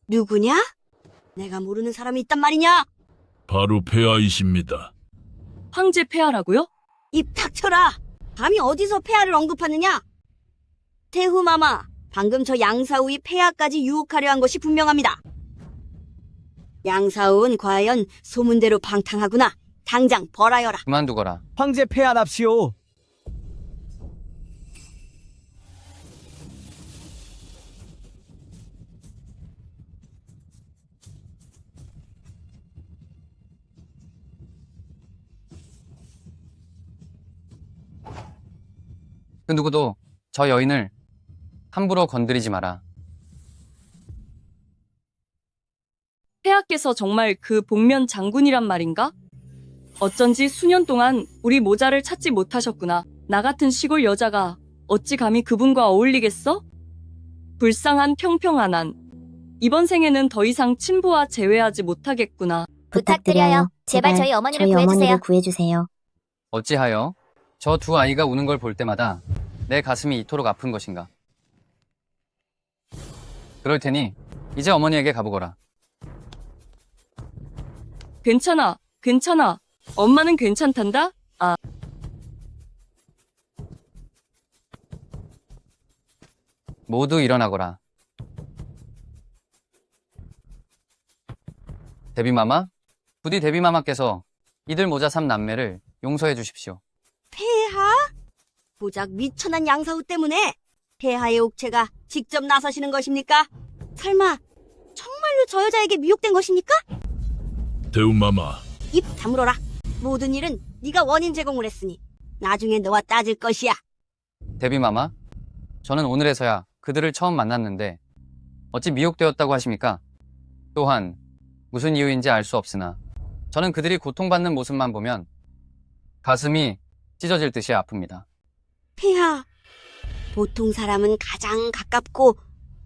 누구냐? 내가 모르는 사람이 있단 말이냐? 바로 폐하이십니다. 황제 폐하라고요? 입 닥쳐라. 감히 어디서 폐하를 언급하느냐? 태후마마, 방금 저 양사우의 폐하까지 유혹하려 한 것이 분명합니다. 양사우는 과연 소문대로 방탕하구나. 당장 벌하여라. 그만두거라. 황제 폐하납시오. 그 누구도 저 여인을 함부로 건드리지 마라. 폐하께서 정말 그 복면 장군이란 말인가? 어쩐지 수년 동안 우리 모자를 찾지 못하셨구나. 나 같은 시골 여자가 어찌 감히 그분과 어울리겠어? 불쌍한 평평안한. 이번 생에는 더 이상 친부와 재회하지 못하겠구나. 부탁드려요. 제발 저희 어머니를 구해주세요. 구해주세요. 어찌하여 저 두 아이가 우는 걸 볼 때마다 내 가슴이 이토록 아픈 것인가. 그럴 테니 이제 어머니에게 가보거라. 괜찮아, 괜찮아. 엄마는 괜찮단다? 아. 모두 일어나거라. 데비마마, 부디 데비마마께서 이들 모자 3남매를 용서해 주십시오. 폐하? 고작 미천한 양사우 때문에 폐하의 옥체가 직접 나서시는 것입니까? 설마 정말로 저 여자에게 미혹된 것입니까? 대우마마, 입 다물어라. 모든 일은 네가 원인 제공을 했으니 나중에 너와 따질 것이야. 데비마마, 저는 오늘에서야 그들을 처음 만났는데 어찌 미혹되었다고 하십니까? 또한 무슨 이유인지 알 수 없으나 저는 그들이 고통받는 모습만 보면 가슴이 찢어질 듯이 아픕니다. 폐하, 보통 사람은 가장 가깝고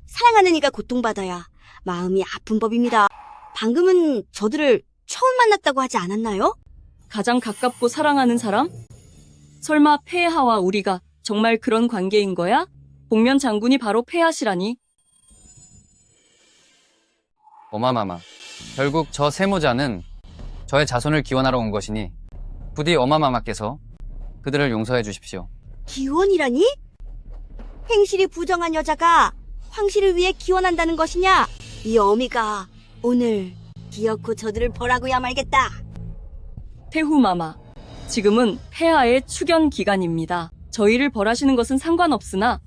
사랑하는 이가 고통받아야 마음이 아픈 법입니다. 방금은 저들을 처음 만났다고 하지 않았나요? 가장 가깝고 사랑하는 사람? 설마 폐하와 우리가 정말 그런 관계인 거야? 복면 장군이 바로 폐하시라니? 어마마마, 결국 저 세모자는 저의 자손을 기원하러 온 것이니 부디 어마마마께서 그들을 용서해 주십시오. 기원이라니? 행실이 부정한 여자가 황실을 위해 기원한다는 것이냐? 이 어미가 오늘 기어코 저들을 벌하고야 말겠다. 태후마마, 지금은 폐하의 추견 기간입니다. 저희를 벌하시는 것은 상관없으나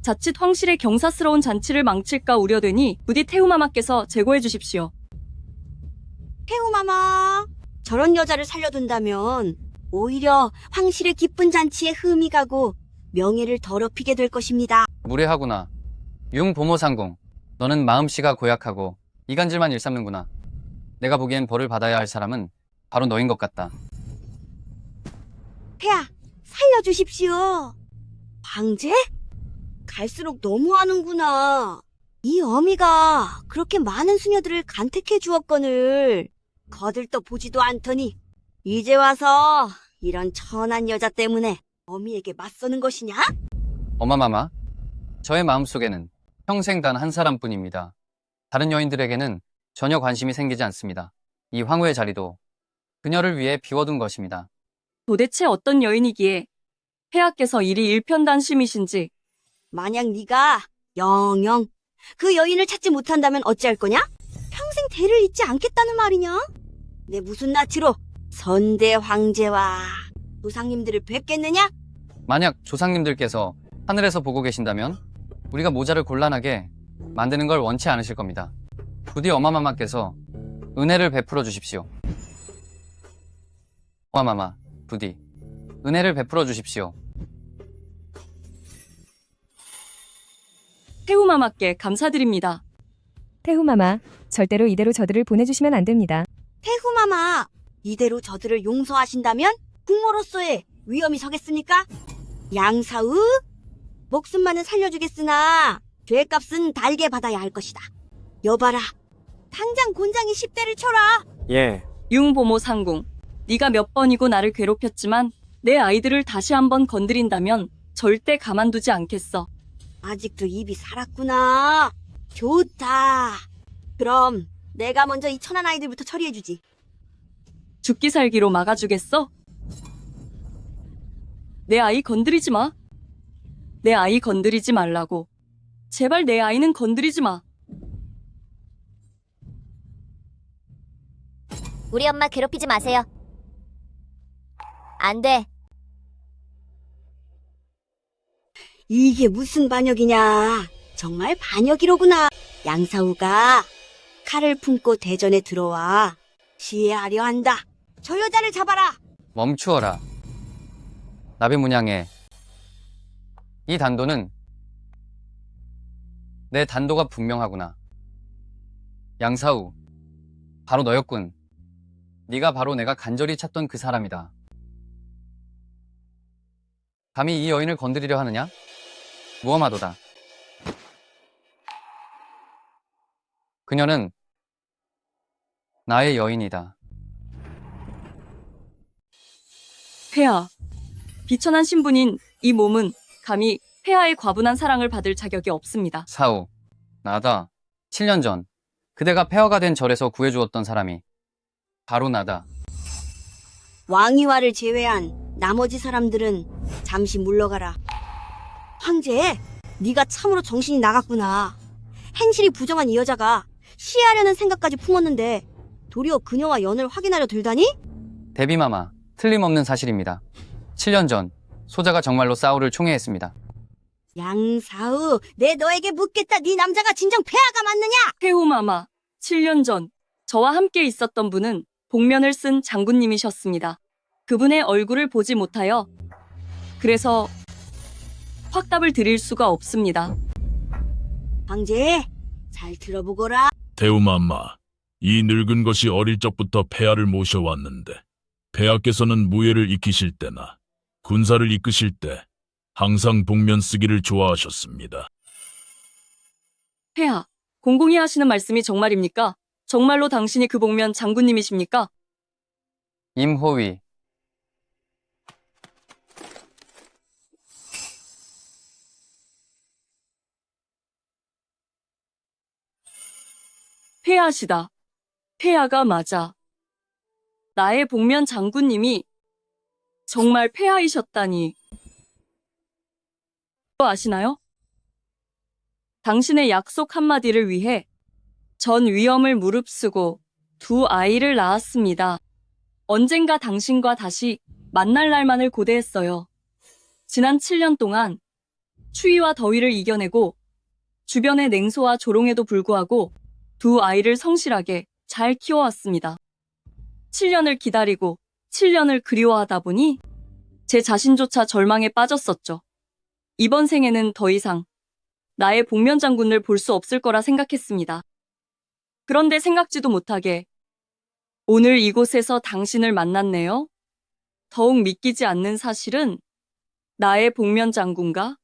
자칫 황실의 경사스러운 잔치를 망칠까 우려되니 부디 태후마마께서 제고해 주십시오. 태우마마, 저런 여자를 살려둔다면 오히려 황실의 기쁜 잔치에 흠이 가고 명예를 더럽히게 될 것입니다. 무례하구나. 융보모상궁. 너는 마음씨가 고약하고 이간질만 일삼는구나. 내가 보기엔 벌을 받아야 할 사람은 바로 너인 것 같다. 폐하, 살려주십시오. 황제? 갈수록 너무하는구나. 이 어미가 그렇게 많은 수녀들을 간택해 주었거늘 거들떠 보지도 않더니 이제 와서 이런 천한 여자 때문에 어미에게 맞서는 것이냐? 어마마마, 저의 마음속에는 평생 단 한 사람뿐입니다. 다른 여인들에게는 전혀 관심이 생기지 않습니다. 이 황후의 자리도 그녀를 위해 비워둔 것입니다. 도대체 어떤 여인이기에 폐하께서 이리 일편단심이신지. 만약 네가 영영 그 여인을 찾지 못한다면 어찌할 거냐? 평생 대를 잊지 않겠다는 말이냐? 내 무슨 낯으로 선대 황제와 조상님들을 뵙겠느냐? 만약 조상님들께서 하늘에서 보고 계신다면 우리가 모자를 곤란하게 만드는 걸 원치 않으실 겁니다. 부디 어마마마께서 은혜를 베풀어 주십시오. 어마마마, 부디 은혜를 베풀어 주십시오. 태후마마께 감사드립니다. 태후마마, 절대로 이대로 저들을 보내주시면 안 됩니다. 태후마마, 이대로 저들을 용서하신다면 국모로서의 위험이 서겠습니까? 양사우, 목숨만은 살려주겠으나 죄값은 달게 받아야 할 것이다. 여봐라, 당장 곤장이 10대를 쳐라. 예. 융보모 상궁, 네가 몇 번이고 나를 괴롭혔지만 내 아이들을 다시 한번 건드린다면 절대 가만두지 않겠어. 아직도 입이 살았구나. 좋다. 그럼 내가 먼저 이 천한 아이들부터 처리해주지. 죽기 살기로 막아주겠어? 내 아이 건드리지 마. 내 아이 건드리지 말라고. 제발 내 아이는 건드리지 마. 우리 엄마 괴롭히지 마세요. 안 돼. 이게 무슨 반역이냐. 정말 반역이로구나. 양사우가 칼을 품고 대전에 들어와 시해하려 한다. 저 여자를 잡아라. 멈추어라. 나비문양의 이 단도는 내 단도가 분명하구나. 양사우, 바로 너였군. 네가 바로 내가 간절히 찾던 그 사람이다. 감히 이 여인을 건드리려 하느냐? 무엄하도다. 그녀는 나의 여인이다. 폐하, 비천한 신분인 이 몸은 감히 폐하의 과분한 사랑을 받을 자격이 없습니다. 사우, 나다. 7년 전 그대가 폐하가 된 절에서 구해주었던 사람이 바로 나다. 왕이와를 제외한 나머지 사람들은 잠시 물러가라. 황제, 네가 참으로 정신이 나갔구나. 행실이 부정한 이 여자가 시해하려는 생각까지 품었는데 도리어 그녀와 연을 확인하려 들다니? 데비마마, 틀림없는 사실입니다. 7년 전 소자가 정말로 사우를 총애했습니다. 양사우, 내 너에게 묻겠다. 네 남자가 진정 폐하가 맞느냐? 태후마마, 7년 전 저와 함께 있었던 분은 복면을 쓴 장군님이셨습니다. 그분의 얼굴을 보지 못하여 그래서 확답을 드릴 수가 없습니다. 황제, 잘 들어보거라. 태우마마, 이 늙은 것이 어릴 적부터 폐하를 모셔왔는데 폐하께서는 무예를 익히실 때나 군사를 이끄실 때 항상 복면 쓰기를 좋아하셨습니다. 폐하, 공공이 하시는 말씀이 정말입니까? 정말로 당신이 그 복면 장군님이십니까? 임호위, 폐하시다. 폐하가 맞아. 나의 복면 장군님이 정말 폐하이셨다니. 아시나요? 당신의 약속 한마디를 위해 전 위험을 무릅쓰고 두 아이를 낳았습니다. 언젠가 당신과 다시 만날 날만을 고대했어요. 지난 7년 동안 추위와 더위를 이겨내고 주변의 냉소와 조롱에도 불구하고 두 아이를 성실하게 잘 키워왔습니다. 7년을 기다리고 7년을 그리워하다 보니 제 자신조차 절망에 빠졌었죠. 이번 생에는 더 이상 나의 복면 장군을 볼 수 없을 거라 생각했습니다. 그런데 생각지도 못하게 오늘 이곳에서 당신을 만났네요. 더욱 믿기지 않는 사실은 나의 복면 장군가?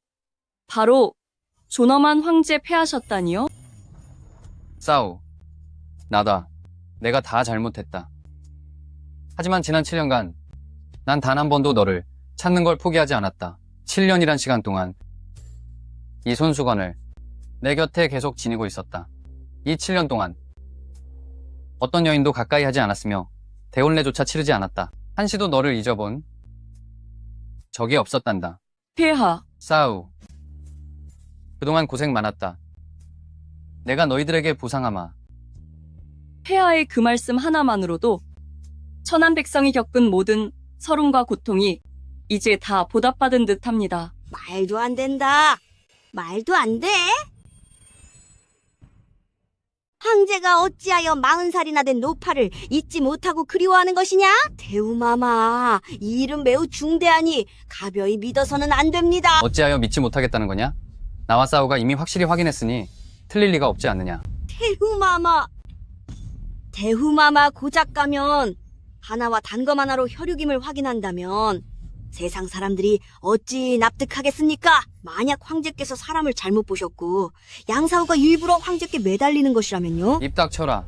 바로 존엄한 황제 폐하셨다니요? 싸우. 나다. 내가 다 잘못했다. 하지만 지난 7년간 난 단 한 번도 너를 찾는 걸 포기하지 않았다. 7년이란 시간 동안 이 손수건을 내 곁에 계속 지니고 있었다. 이 7년 동안 어떤 여인도 가까이 하지 않았으며 대혼례조차 치르지 않았다. 한시도 너를 잊어본 적이 없었단다. 폐하, 싸우. 그동안 고생 많았다. 내가 너희들에게 보상하마. 폐하의 그 말씀 하나만으로도 천한 백성이 겪은 모든 서름과 고통이 이제 다 보답받은 듯합니다. 말도 안 된다. 말도 안 돼. 황제가 어찌하여 40살이나 된 노파를 잊지 못하고 그리워하는 것이냐? 대우마마, 이 일은 매우 중대하니 가벼이 믿어서는 안 됩니다. 어찌하여 믿지 못하겠다는 거냐? 나와 싸우가 이미 확실히 확인했으니 틀릴 리가 없지 않느냐. 대후마마 고작 가면 하나와 단검 하나로 혈육임을 확인한다면 세상 사람들이 어찌 납득하겠습니까? 만약 황제께서 사람을 잘못 보셨고 양사후가 일부러 황제께 매달리는 것이라면요? 입 닥쳐라.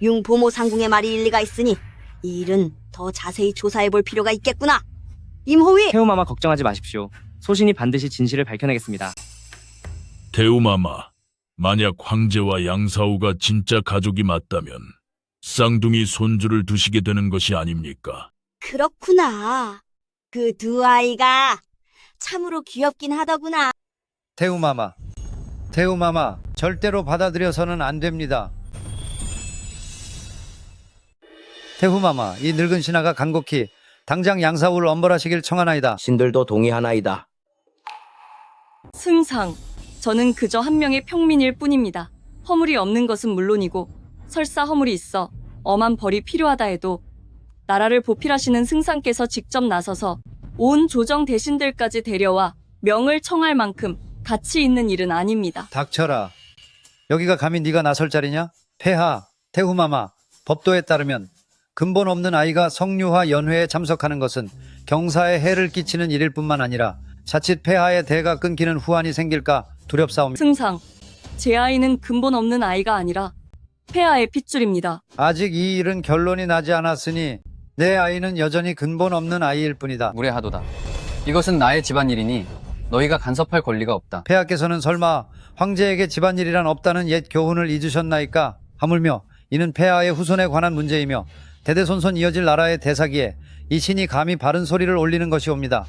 융보모 상궁의 말이 일리가 있으니 이 일은 더 자세히 조사해 볼 필요가 있겠구나. 임호위! 태우마마 걱정하지 마십시오. 소신이 반드시 진실을 밝혀내겠습니다. 대우마마, 만약 황제와 양사후가 진짜 가족이 맞다면 쌍둥이 손주를 두시게 되는 것이 아닙니까? 그렇구나. 그 두 아이가 참으로 귀엽긴 하더구나. 태우마마, 절대로 받아들여서는 안 됩니다. 태후마마, 이 늙은 신하가 간곡히 당장 양사후를 엄벌하시길 청하나이다. 신들도 동의하나이다. 승상, 저는 그저 한 명의 평민일 뿐입니다. 허물이 없는 것은 물론이고 설사 허물이 있어 엄한 벌이 필요하다 해도 나라를 보필하시는 승상께서 직접 나서서 온 조정 대신들까지 데려와 명을 청할 만큼 가치 있는 일은 아닙니다. 닥쳐라. 여기가 감히 네가 나설 자리냐? 폐하, 태후마마, 법도에 따르면 근본 없는 아이가 성류화 연회에 참석하는 것은 경사에 해를 끼치는 일일 뿐만 아니라 자칫 폐하의 대가 끊기는 후환이 생길까 두렵사옵니다. 승상, 제 아이는 근본 없는 아이가 아니라 폐하의 핏줄입니다. 아직 이 일은 결론이 나지 않았으니 내 아이는 여전히 근본 없는 아이일 뿐이다. 무례하도다. 이것은 나의 집안일이니 너희가 간섭할 권리가 없다. 폐하께서는 설마 황제에게 집안일이란 없다는 옛 교훈을 잊으셨나이까? 하물며 이는 폐하의 후손에 관한 문제이며 대대손손 이어질 나라의 대사기에 이 신이 감히 바른 소리를 올리는 것이옵니다.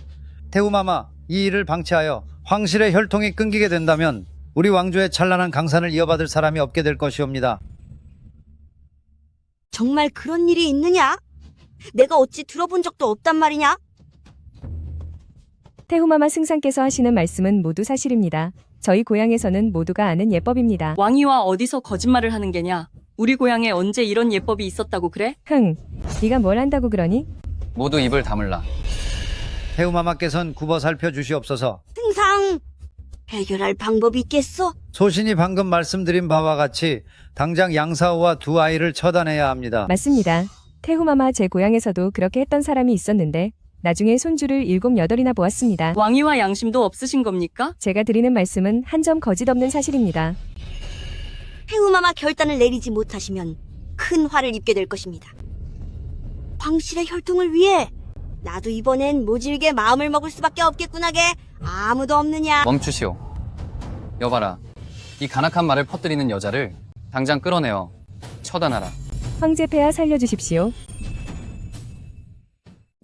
태후마마, 이 일을 방치하여 황실의 혈통이 끊기게 된다면 우리 왕조의 찬란한 강산을 이어받을 사람이 없게 될 것이옵니다. 정말 그런 일이 있느냐? 내가 어찌 들어본 적도 없단 말이냐? 태후마마 승상께서 하시는 말씀은 모두 사실입니다. 저희 고향에서는 모두가 아는 예법입니다. 왕이와 어디서 거짓말을 하는 게냐? 우리 고향에 언제 이런 예법이 있었다고 그래? 네가 뭘 한다고 그러니? 모두 입을 다물라. 태후마마께서는 굽어 살펴주시옵소서. 승상, 해결할 방법이 있겠소? 소신이 방금 말씀드린 바와 같이 당장 양사후와 두 아이를 처단해야 합니다. 맞습니다. 태후마마, 제 고향에서도 그렇게 했던 사람이 있었는데 나중에 손주를 7, 8이나 보았습니다. 왕이와 양심도 없으신 겁니까? 제가 드리는 말씀은 한 점 거짓 없는 사실입니다. 태후마마 결단을 내리지 못하시면 큰 화를 입게 될 것입니다. 황실의 혈통을 위해 나도 이번엔 모질게 마음을 먹을 수밖에 없겠구나게. 아무도 없느냐? 멈추시오. 여봐라. 이 간악한 말을 퍼뜨리는 여자를 당장 끌어내어 처단하라. 황제 폐하 살려주십시오.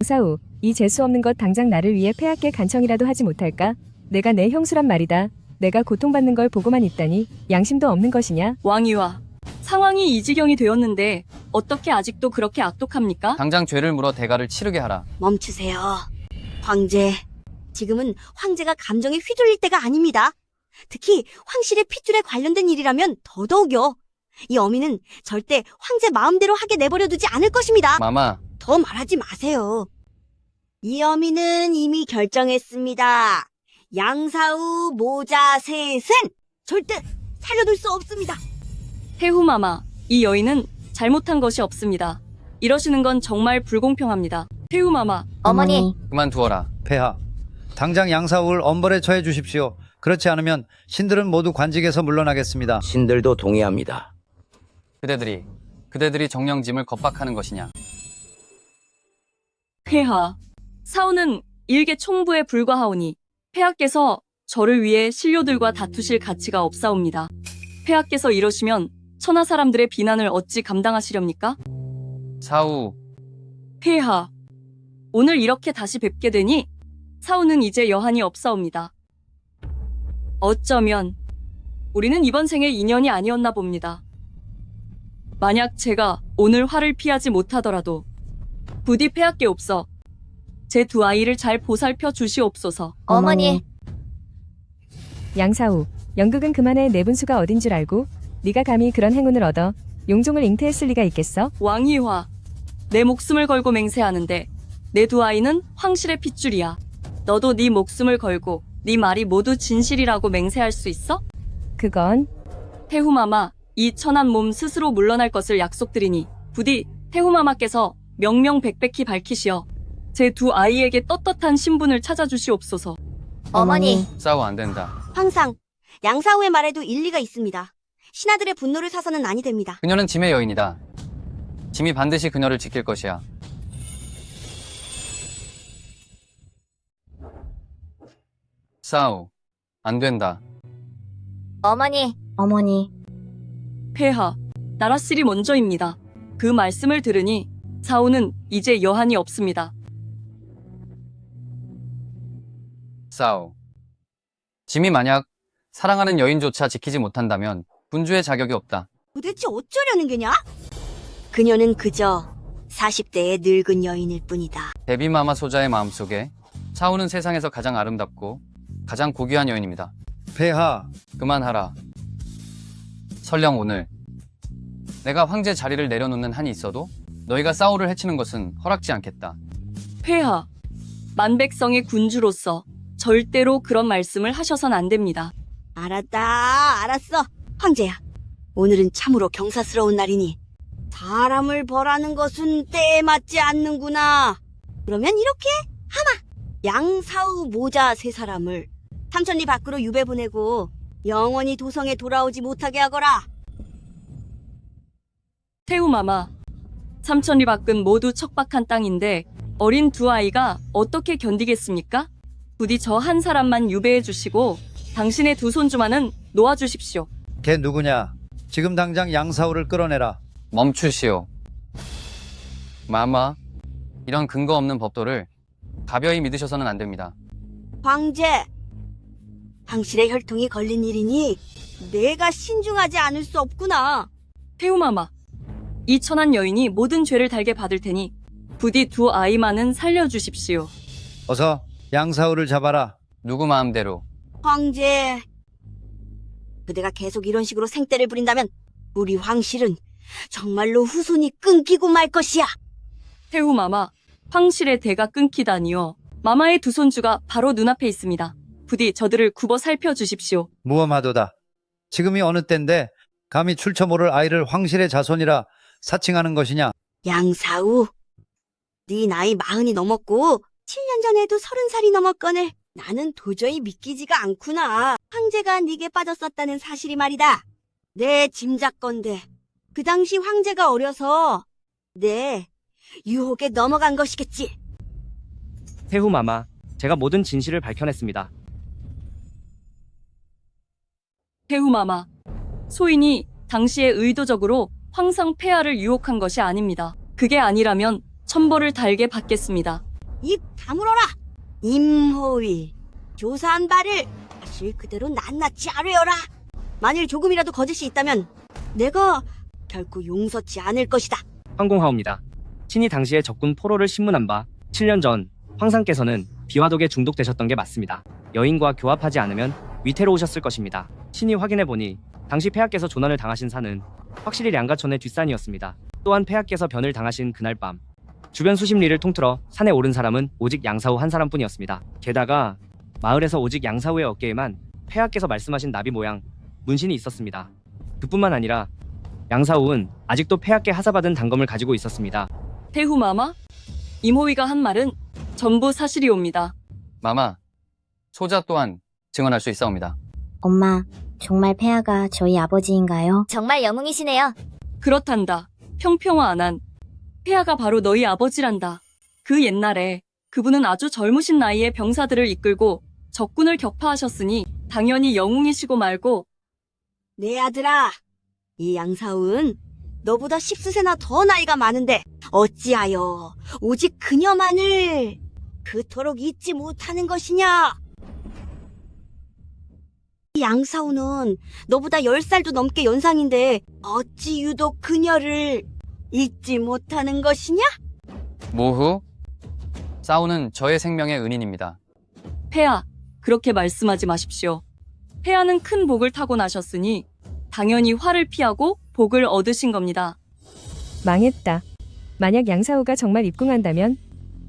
사우, 이 재수 없는 것 당장 나를 위해 폐하께 간청이라도 하지 못할까? 내가 내 형수란 말이다. 내가 고통받는 걸 보고만 있다니 양심도 없는 것이냐? 왕이와 상황이 이 지경이 되었는데 어떻게 아직도 그렇게 악독합니까? 당장 죄를 물어 대가를 치르게 하라. 멈추세요. 황제, 지금은 황제가 감정에 휘둘릴 때가 아닙니다. 특히 황실의 핏줄에 관련된 일이라면 더더욱요. 이 어미는 절대 황제 마음대로 하게 내버려 두지 않을 것입니다. 마마, 더 말하지 마세요. 이 어미는 이미 결정했습니다. 양사우 모자 셋은 절대 살려둘 수 없습니다. 태후마마, 이 여인은 잘못한 것이 없습니다. 이러시는 건 정말 불공평합니다. 태후마마, 어머니, 그만두어라. 폐하, 당장 양사우를 엄벌에 처해 주십시오. 그렇지 않으면 신들은 모두 관직에서 물러나겠습니다. 신들도 동의합니다. 그대들이 정령짐을 겁박하는 것이냐? 폐하, 사우는 일개 총부에 불과하오니 폐하께서 저를 위해 신료들과 다투실 가치가 없사옵니다. 폐하께서 이러시면 천하 사람들의 비난을 어찌 감당하시렵니까? 사우, 폐하, 오늘 이렇게 다시 뵙게 되니 사우는 이제 여한이 없사옵니다. 어쩌면 우리는 이번 생에 인연이 아니었나 봅니다. 만약 제가 오늘 화를 피하지 못하더라도 부디 폐하께 없어 제 두 아이를 잘 보살펴 주시옵소서. 어머니, 양사우, 연극은 그만해. 내 분수가 어딘 줄 알고 네가 감히 그런 행운을 얻어 용종을 잉태했을 리가 있겠어? 왕희화, 내 목숨을 걸고 맹세하는데 내 두 아이는 황실의 핏줄이야. 너도 네 목숨을 걸고 네 말이 모두 진실이라고 맹세할 수 있어? 그건 태후마마, 이 천한 몸 스스로 물러날 것을 약속드리니 부디 태후마마께서 명명백백히 밝히시어 제 두 아이에게 떳떳한 신분을 찾아주시옵소서. 어머니, 사우 안 된다. 항상 양사우의 말에도 일리가 있습니다. 신하들의 분노를 사서는 아니 됩니다. 그녀는 짐의 여인이다. 짐이 반드시 그녀를 지킬 것이야. 사우, 안 된다. 어머니, 어머니, 폐하, 나라실이 먼저입니다. 그 말씀을 들으니 사우는 이제 여한이 없습니다. 사우, 짐이 만약 사랑하는 여인조차 지키지 못한다면 군주의 자격이 없다. 도대체 어쩌려는 게냐? 그녀는 그저 40대의 늙은 여인일 뿐이다. 데비마마 소자의 마음속에 사우는 세상에서 가장 아름답고 가장 고귀한 여인입니다. 폐하, 그만하라. 설령 오늘 내가 황제 자리를 내려놓는 한이 있어도 너희가 사우를 해치는 것은 허락지 않겠다. 폐하, 만백성의 군주로서 절대로 그런 말씀을 하셔선 안 됩니다. 알았다, 알았어. 황제야, 오늘은 참으로 경사스러운 날이니 사람을 벌하는 것은 때에 맞지 않는구나. 그러면 이렇게 하마, 양사우 모자 세 사람을 삼천리 밖으로 유배 보내고 영원히 도성에 돌아오지 못하게 하거라. 태우마마, 삼천리 밖은 모두 척박한 땅인데 어린 두 아이가 어떻게 견디겠습니까? 부디 저 한 사람만 유배해 주시고 당신의 두 손주만은 놓아주십시오. 걔 누구냐? 지금 당장 양사우를 끌어내라. 멈추시오. 마마, 이런 근거 없는 법도를 가벼이 믿으셔서는 안 됩니다. 황제, 황실의 혈통이 걸린 일이니 내가 신중하지 않을 수 없구나. 태우마마, 이 천한 여인이 모든 죄를 달게 받을 테니 부디 두 아이만은 살려주십시오. 어서 양사우를 잡아라. 누구 마음대로. 황제, 그대가 계속 이런 식으로 생떼를 부린다면 우리 황실은 정말로 후손이 끊기고 말 것이야. 태우마마, 황실의 대가 끊기다니요. 마마의 두 손주가 바로 눈앞에 있습니다. 부디 저들을 굽어 살펴주십시오. 무엄하도다. 지금이 어느 때인데 감히 출처 모를 아이를 황실의 자손이라 사칭하는 것이냐? 양사우, 네 나이 40이 넘었고 7년 전에도 30살이 넘었거늘 나는 도저히 믿기지가 않구나. 황제가 네게 빠졌었다는 사실이 말이다. 내 짐작건대 그 당시 황제가 어려서 내 유혹에 넘어간 것이겠지. 태후마마, 제가 모든 진실을 밝혀냈습니다. 태우마마, 소인이 당시에 의도적으로 황상 폐하를 유혹한 것이 아닙니다. 그게 아니라면 천벌을 달게 받겠습니다. 입 다물어라. 임호위, 조사한 바를 사실 그대로 낱낱이 아뢰어라. 만일 조금이라도 거짓이 있다면 내가 결코 용서치 않을 것이다. 황공하옵니다. 신이 당시에 적군 포로를 신문한 바 7년 전 황상께서는 비화독에 중독되셨던 게 맞습니다. 여인과 교합하지 않으면 위태로우셨을 것입니다. 신이 확인해보니 당시 폐하께서 조난을 당하신 산은 확실히 량가촌의 뒷산이었습니다. 또한 폐하께서 변을 당하신 그날 밤 주변 수십 리를 통틀어 산에 오른 사람은 오직 양사후 한 사람뿐이었습니다. 게다가 마을에서 오직 양사후의 어깨에만 폐하께서 말씀하신 나비 모양 문신이 있었습니다. 그뿐만 아니라 양사후는 아직도 폐하께 하사받은 단검을 가지고 있었습니다. 태후마마, 임호위가 한 말은 전부 사실이옵니다. 마마, 소자 또한 증언할 수 있사옵니다. 엄마, 정말 폐하가 저희 아버지인가요? 정말 영웅이시네요. 그렇단다. 평평화 안한 폐하가 바로 너희 아버지란다. 그 옛날에 그분은 아주 젊으신 나이에 병사들을 이끌고 적군을 격파하셨으니 당연히 영웅이시고 말고. 내 아들아, 이 양사훈 너보다 10수세나 더 나이가 많은데 어찌하여 오직 그녀만을 그토록 잊지 못하는 것이냐? 이 양사훈은 너보다 10살도 넘게 연상인데 어찌 유독 그녀를 잊지 못하는 것이냐? 모후, 싸우는 저의 생명의 은인입니다. 폐하, 그렇게 말씀하지 마십시오. 폐하는 큰 복을 타고 나셨으니 당연히 화를 피하고 복을 얻으신 겁니다. 망했다. 만약 양사후가 정말 입궁한다면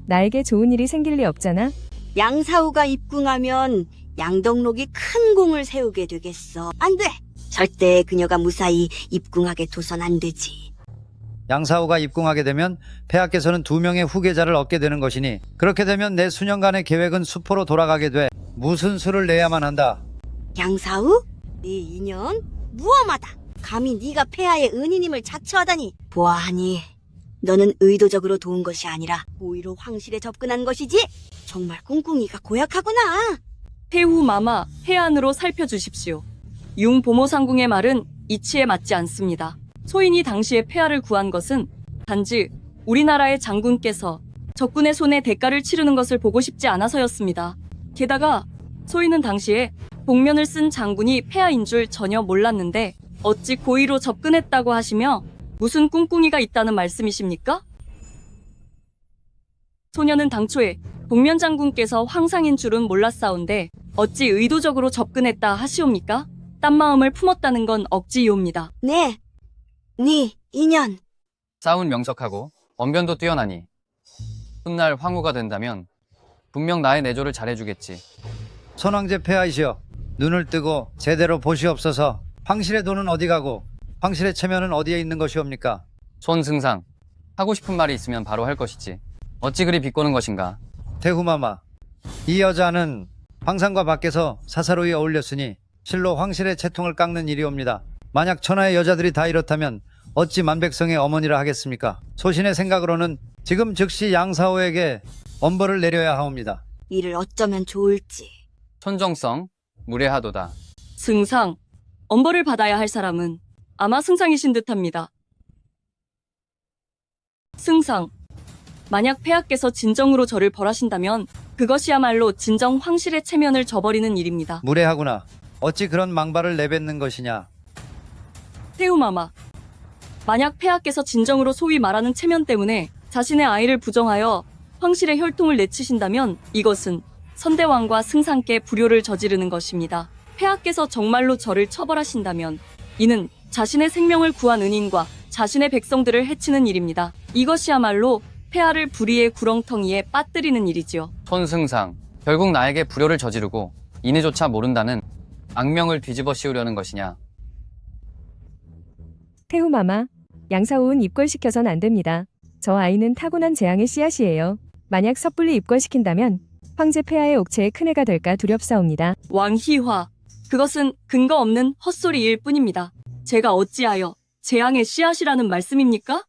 나에게 좋은 일이 생길 리 없잖아. 양사후가 입궁하면 양덕록이 큰 공을 세우게 되겠어. 안 돼! 절대 그녀가 무사히 입궁하게 둬선 안 되지. 양사후가 입궁하게 되면 폐하께서는 2명의 후계자를 얻게 되는 것이니 그렇게 되면 내 수년간의 계획은 수포로 돌아가게 돼. 무슨 수를 내야만 한다. 양사후? 네 인연? 무엄하다. 감히 네가 폐하의 은인임을 자처하다니. 보아하니 너는 의도적으로 도운 것이 아니라 고의로 황실에 접근한 것이지. 정말 꿍꿍이가 고약하구나. 태후마마, 해안으로 살펴주십시오. 융보모상궁의 말은 이치에 맞지 않습니다. 소인이 당시에 폐하를 구한 것은 단지 우리나라의 장군께서 적군의 손에 대가를 치르는 것을 보고 싶지 않아서였습니다. 게다가 소인은 당시에 복면을 쓴 장군이 폐하인 줄 전혀 몰랐는데 어찌 고의로 접근했다고 하시며 무슨 꿍꿍이가 있다는 말씀이십니까? 소녀는 당초에 복면 장군께서 황상인 줄은 몰랐사온데 어찌 의도적으로 접근했다 하시옵니까? 딴 마음을 품었다는 건 억지이옵니다. 네 인연. 싸운 명석하고 언변도 뛰어나니 훗날 황후가 된다면 분명 나의 내조를 잘해주겠지. 손왕제 폐하이시여, 눈을 뜨고 제대로 보시옵소서. 황실의 돈은 어디 가고 황실의 체면은 어디에 있는 것이옵니까? 손승상, 하고 싶은 말이 있으면 바로 할 것이지. 어찌 그리 비꼬는 것인가? 태후마마, 이 여자는 황상과 밖에서 사사로이 어울렸으니 실로 황실의 채통을 깎는 일이옵니다. 만약 천하의 여자들이 다 이렇다면 어찌 만백성의 어머니라 하겠습니까? 소신의 생각으로는 지금 즉시 양사호에게 엄벌을 내려야 하옵니다. 이를 어쩌면 좋을지. 천정성, 무례하도다. 승상, 엄벌을 받아야 할 사람은 아마 승상이신 듯합니다. 승상, 만약 폐하께서 진정으로 저를 벌하신다면 그것이야말로 진정 황실의 체면을 저버리는 일입니다. 무례하구나. 어찌 그런 망발을 내뱉는 것이냐? 태후마마, 만약 폐하께서 진정으로 소위 말하는 체면 때문에 자신의 아이를 부정하여 황실의 혈통을 내치신다면 이것은 선대왕과 승상께 불효를 저지르는 것입니다. 폐하께서 정말로 저를 처벌하신다면 이는 자신의 생명을 구한 은인과 자신의 백성들을 해치는 일입니다. 이것이야말로 폐하를 불의의 구렁텅이에 빠뜨리는 일이지요. 손승상, 결국 나에게 불효를 저지르고 이내조차 모른다는 악명을 뒤집어 씌우려는 것이냐? 태후마마, 양사후는 입궐시켜선 안 됩니다. 저 아이는 타고난 재앙의 씨앗이에요. 만약 섣불리 입궐시킨다면 황제 폐하의 옥체에 큰해가 될까 두렵사옵니다. 왕희화, 그것은 근거 없는 헛소리일 뿐입니다. 제가 어찌하여 재앙의 씨앗이라는 말씀입니까?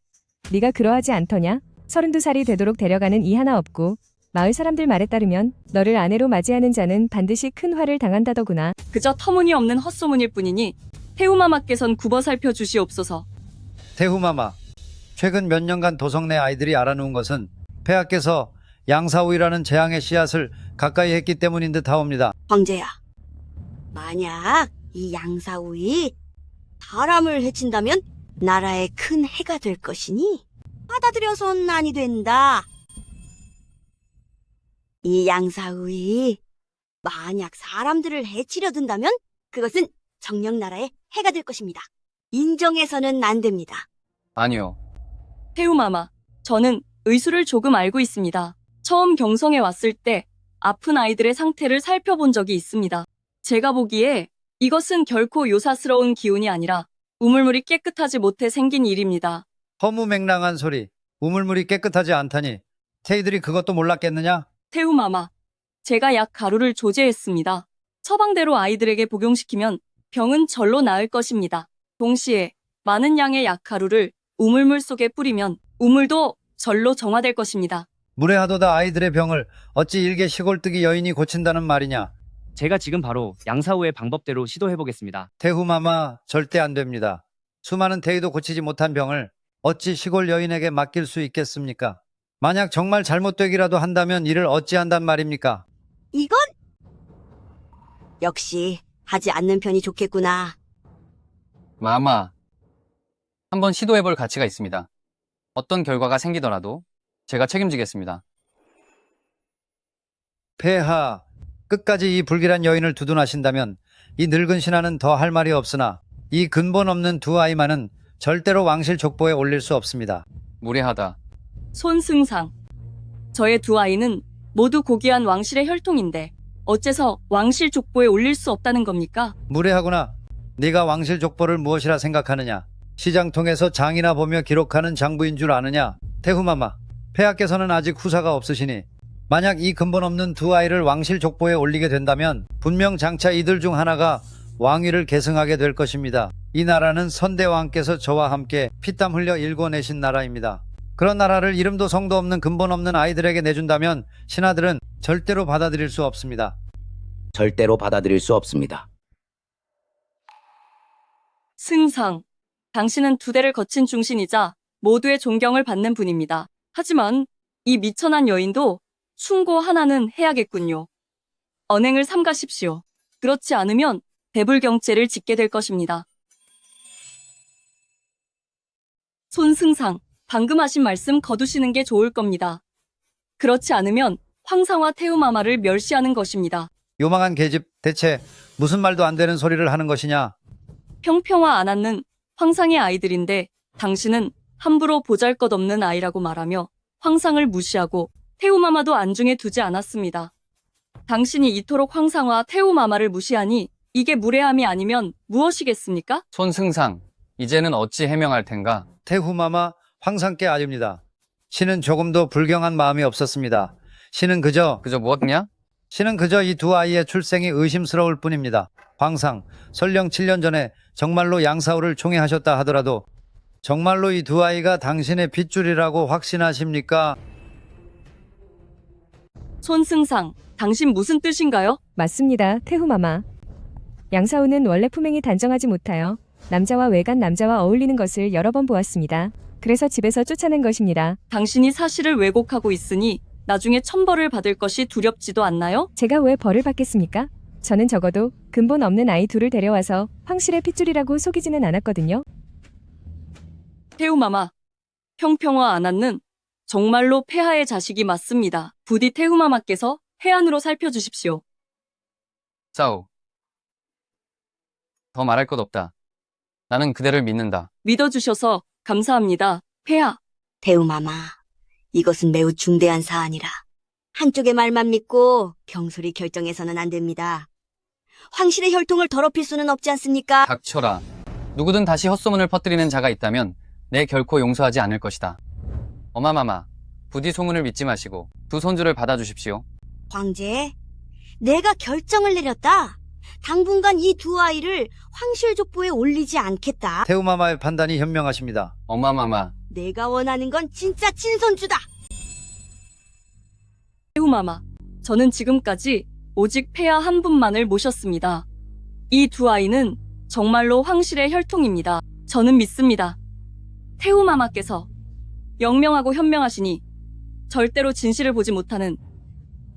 네가 그러하지 않더냐? 32살이 되도록 데려가는 이 하나 없고 마을 사람들 말에 따르면 너를 아내로 맞이하는 자는 반드시 큰 화를 당한다더구나. 그저 터무니없는 헛소문일 뿐이니 태후마마께선 굽어 살펴주시옵소서. 태후마마, 최근 몇 년간 도성 내 아이들이 알아놓은 것은 폐하께서 양사후이라는 재앙의 씨앗을 가까이 했기 때문인 듯 하옵니다. 황제야, 만약 이 양사우이 사람을 해친다면 나라에 큰 해가 될 것이니 받아들여선 아니 된다. 이 양사우이 만약 사람들을 해치려 든다면 그것은 정녕 나라에 해가 될 것입니다. 인정해서는 안 됩니다. 아니요. 태우마마, 저는 의술을 조금 알고 있습니다. 처음 경성에 왔을 때 아픈 아이들의 상태를 살펴본 적이 있습니다. 제가 보기에 이것은 결코 요사스러운 기운이 아니라 우물물이 깨끗하지 못해 생긴 일입니다. 허무맹랑한 소리. 우물물이 깨끗하지 않다니. 테이들이 그것도 몰랐겠느냐? 태우마마, 제가 약 가루를 조제했습니다. 처방대로 아이들에게 복용시키면 병은 절로 나을 것입니다. 동시에 많은 양의 약 가루를 우물물 속에 뿌리면 우물도 절로 정화될 것입니다. 무례하도다. 아이들의 병을 어찌 일개 시골뜨기 여인이 고친다는 말이냐? 제가 지금 바로 양사우의 방법대로 시도해보겠습니다. 태후마마, 절대 안 됩니다. 수많은 태이도 고치지 못한 병을 어찌 시골 여인에게 맡길 수 있겠습니까? 만약 정말 잘못되기라도 한다면 이를 어찌한단 말입니까? 이건 역시 하지 않는 편이 좋겠구나. 마마, 한번 시도해볼 가치가 있습니다. 어떤 결과가 생기더라도 제가 책임지겠습니다. 폐하, 끝까지 이 불길한 여인을 두둔하신다면 이 늙은 신하는 더 할 말이 없으나 이 근본 없는 두 아이만은 절대로 왕실 족보에 올릴 수 없습니다. 무례하다. 손승상, 저의 두 아이는 모두 고귀한 왕실의 혈통인데 어째서 왕실 족보에 올릴 수 없다는 겁니까? 무례하구나. 네가 왕실 족보를 무엇이라 생각하느냐? 시장통에서 장이나 보며 기록하는 장부인 줄 아느냐? 태후마마, 폐하께서는 아직 후사가 없으시니 만약 이 근본 없는 두 아이를 왕실 족보에 올리게 된다면 분명 장차 이들 중 하나가 왕위를 계승하게 될 것입니다. 이 나라는 선대왕께서 저와 함께 피땀 흘려 일궈내신 나라입니다. 그런 나라를 이름도 성도 없는 근본 없는 아이들에게 내준다면 신하들은 절대로 받아들일 수 없습니다. 절대로 받아들일 수 없습니다. 승상, 당신은 두 대를 거친 중신이자 모두의 존경을 받는 분입니다. 하지만 이 미천한 여인도 충고 하나는 해야겠군요. 언행을 삼가십시오. 그렇지 않으면 대불경죄를 짓게 될 것입니다. 손승상, 방금 하신 말씀 거두시는 게 좋을 겁니다. 그렇지 않으면 황상화 태우마마를 멸시하는 것입니다. 요망한 계집, 대체 무슨 말도 안 되는 소리를 하는 것이냐? 평평화 안 않는 황상의 아이들인데 당신은 함부로 보잘것없는 아이라고 말하며 황상을 무시하고 태우마마도 안중에 두지 않았습니다. 당신이 이토록 황상화 태우마마를 무시하니 이게 무례함이 아니면 무엇이겠습니까? 손승상, 이제는 어찌 해명할 텐가? 태후마마, 황상께 아닙니다. 신은 조금도 불경한 마음이 없었습니다. 신은 그저 이 두 아이의 출생이 의심스러울 뿐입니다. 황상, 설령 7년 전에 정말로 양사우를 총애하셨다 하더라도 정말로 이 두 아이가 당신의 핏줄이라고 확신하십니까? 손승상, 당신 무슨 뜻인가요? 맞습니다, 태후마마. 양사우는 원래 품행이 단정하지 못하여 남자와 외간 남자와 어울리는 것을 여러 번 보았습니다. 그래서 집에서 쫓아낸 것입니다. 당신이 사실을 왜곡하고 있으니 나중에 천벌을 받을 것이 두렵지도 않나요? 제가 왜 벌을 받겠습니까? 저는 적어도 근본 없는 아이 둘을 데려와서 황실의 핏줄이라고 속이지는 않았거든요. 태우마마, 평평화 안 않는 정말로 폐하의 자식이 맞습니다. 부디 태우마마께서 해안으로 살펴주십시오. 싸우. 더 말할 것 없다. 나는 그대를 믿는다. 믿어주셔서 감사합니다, 폐하. 태우마마, 이것은 매우 중대한 사안이라 한쪽의 말만 믿고 경솔히 결정해서는 안 됩니다. 황실의 혈통을 더럽힐 수는 없지 않습니까? 닥쳐라. 누구든 다시 헛소문을 퍼뜨리는 자가 있다면 내 결코 용서하지 않을 것이다. 어마마마, 부디 소문을 믿지 마시고 두 손주를 받아주십시오. 황제, 내가 결정을 내렸다. 당분간 이 두 아이를 황실 족보에 올리지 않겠다. 태후마마의 판단이 현명하십니다. 어마마마, 내가 원하는 건 진짜 친손주다. 태우마마, 저는 지금까지 오직 폐하 한 분만을 모셨습니다. 이 두 아이는 정말로 황실의 혈통입니다. 저는 믿습니다. 태우마마께서 영명하고 현명하시니 절대로 진실을 보지 못하는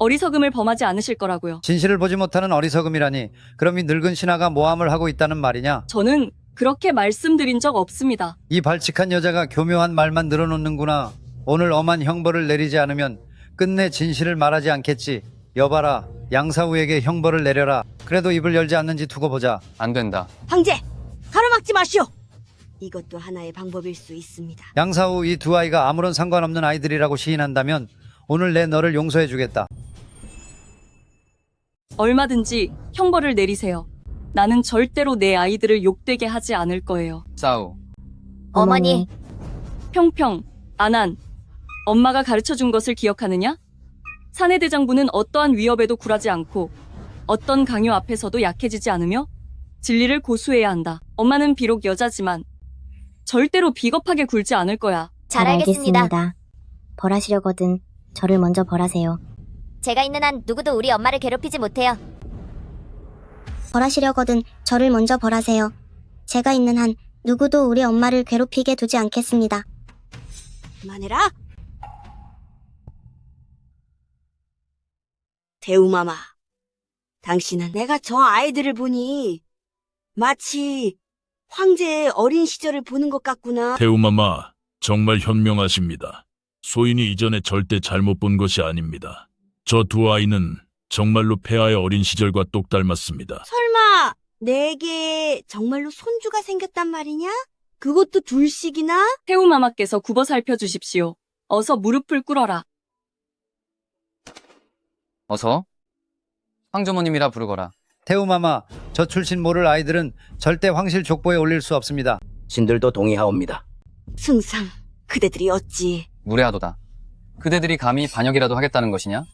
어리석음을 범하지 않으실 거라고요. 진실을 보지 못하는 어리석음이라니. 그럼 이 늙은 신하가 모함을 하고 있다는 말이냐? 저는 그렇게 말씀드린 적 없습니다. 이 발칙한 여자가 교묘한 말만 늘어놓는구나. 오늘 엄한 형벌을 내리지 않으면 끝내 진실을 말하지 않겠지. 여봐라, 양사우에게 형벌을 내려라. 그래도 입을 열지 않는지 두고 보자. 안 된다. 황제, 가로막지 마시오. 이것도 하나의 방법일 수 있습니다. 양사우, 이 두 아이가 아무런 상관없는 아이들이라고 시인한다면 오늘 내 너를 용서해 주겠다. 얼마든지 형벌을 내리세요. 나는 절대로 내 아이들을 욕되게 하지 않을 거예요. 싸우. 어머니, 평평, 안한. 엄마가 가르쳐준 것을 기억하느냐? 사내대장부는 어떠한 위협에도 굴하지 않고 어떤 강요 앞에서도 약해지지 않으며 진리를 고수해야 한다. 엄마는 비록 여자지만 절대로 비겁하게 굴지 않을 거야. 잘 알겠습니다. 벌하시려거든 저를 먼저 벌하세요. 제가 있는 한 누구도 우리 엄마를 괴롭히지 못해요. 벌하시려거든 저를 먼저 벌하세요. 제가 있는 한 누구도 우리 엄마를 괴롭히게 두지 않겠습니다. 그만해라. 대우마마, 당신은 내가 저 아이들을 보니 마치 황제의 어린 시절을 보는 것 같구나. 태우마마, 정말 현명하십니다. 소인이 이전에 절대 잘못 본 것이 아닙니다. 저 두 아이는 정말로 폐하의 어린 시절과 똑 닮았습니다. 설마 내게 정말로 손주가 생겼단 말이냐? 그것도 둘씩이나? 태우마마께서 굽어 살펴주십시오. 어서 무릎을 꿇어라. 어서. 황조모님이라 부르거라. 태우마마, 저 출신 모를 아이들은 절대 황실 족보에 올릴 수 없습니다. 신들도 동의하옵니다. 승상, 그대들이 어찌... 무례하도다. 그대들이 감히 반역이라도 하겠다는 것이냐?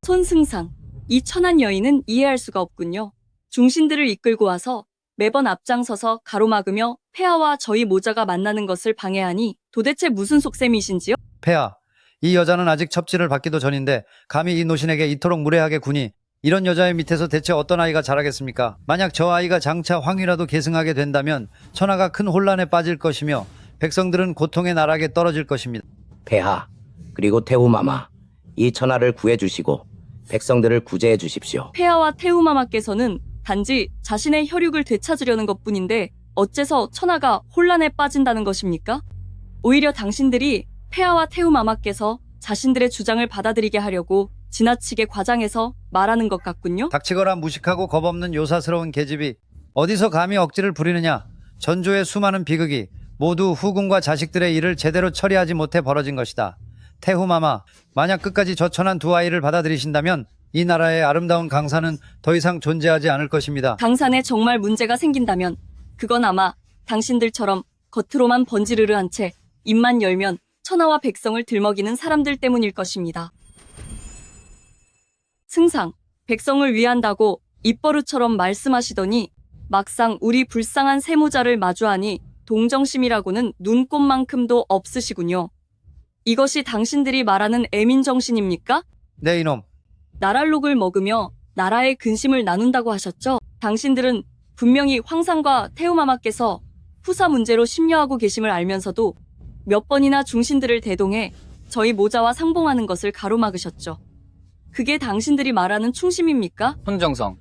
손승상, 이 천한 여인은 이해할 수가 없군요. 중신들을 이끌고 와서 매번 앞장서서 가로막으며 폐하와 저희 모자가 만나는 것을 방해하니 도대체 무슨 속셈이신지요? 폐하, 이 여자는 아직 첩지를 받기도 전인데 감히 이 노신에게 이토록 무례하게 구니 이런 여자의 밑에서 대체 어떤 아이가 자라겠습니까? 만약 저 아이가 장차 황이라도 계승하게 된다면 천하가 큰 혼란에 빠질 것이며 백성들은 고통의 나락에 떨어질 것입니다. 폐하, 그리고 태우마마, 이 천하를 구해주시고 백성들을 구제해 주십시오. 폐하와 태우마마께서는 단지 자신의 혈육을 되찾으려는 것뿐인데 어째서 천하가 혼란에 빠진다는 것입니까? 오히려 당신들이 폐하와 태우마마께서 자신들의 주장을 받아들이게 하려고 지나치게 과장해서 말하는 것 같군요. 닥치거라 무식하고 겁없는 요사스러운 계집이 어디서 감히 억지를 부리느냐. 전조의 수많은 비극이 모두 후궁과 자식들의 일을 제대로 처리하지 못해 벌어진 것이다. 태후마마, 만약 끝까지 저 천한 두 아이를 받아들이신다면 이 나라의 아름다운 강산은 더 이상 존재하지 않을 것입니다. 강산에 정말 문제가 생긴다면 그건 아마 당신들처럼 겉으로만 번지르르한 채 입만 열면 천하와 백성을 들먹이는 사람들 때문일 것입니다. 승상, 백성을 위한다고 입버릇처럼 말씀하시더니 막상 우리 불쌍한 세모자를 마주하니 동정심이라고는 눈꼽만큼도 없으시군요. 이것이 당신들이 말하는 애민정신입니까? 네, 이놈. 나랄록을 먹으며 나라의 근심을 나눈다고 하셨죠? 당신들은 분명히 황상과 태우마마께서 후사 문제로 심려하고 계심을 알면서도 몇 번이나 중신들을 대동해 저희 모자와 상봉하는 것을 가로막으셨죠. 그게 당신들이 말하는 충심입니까? 손정성.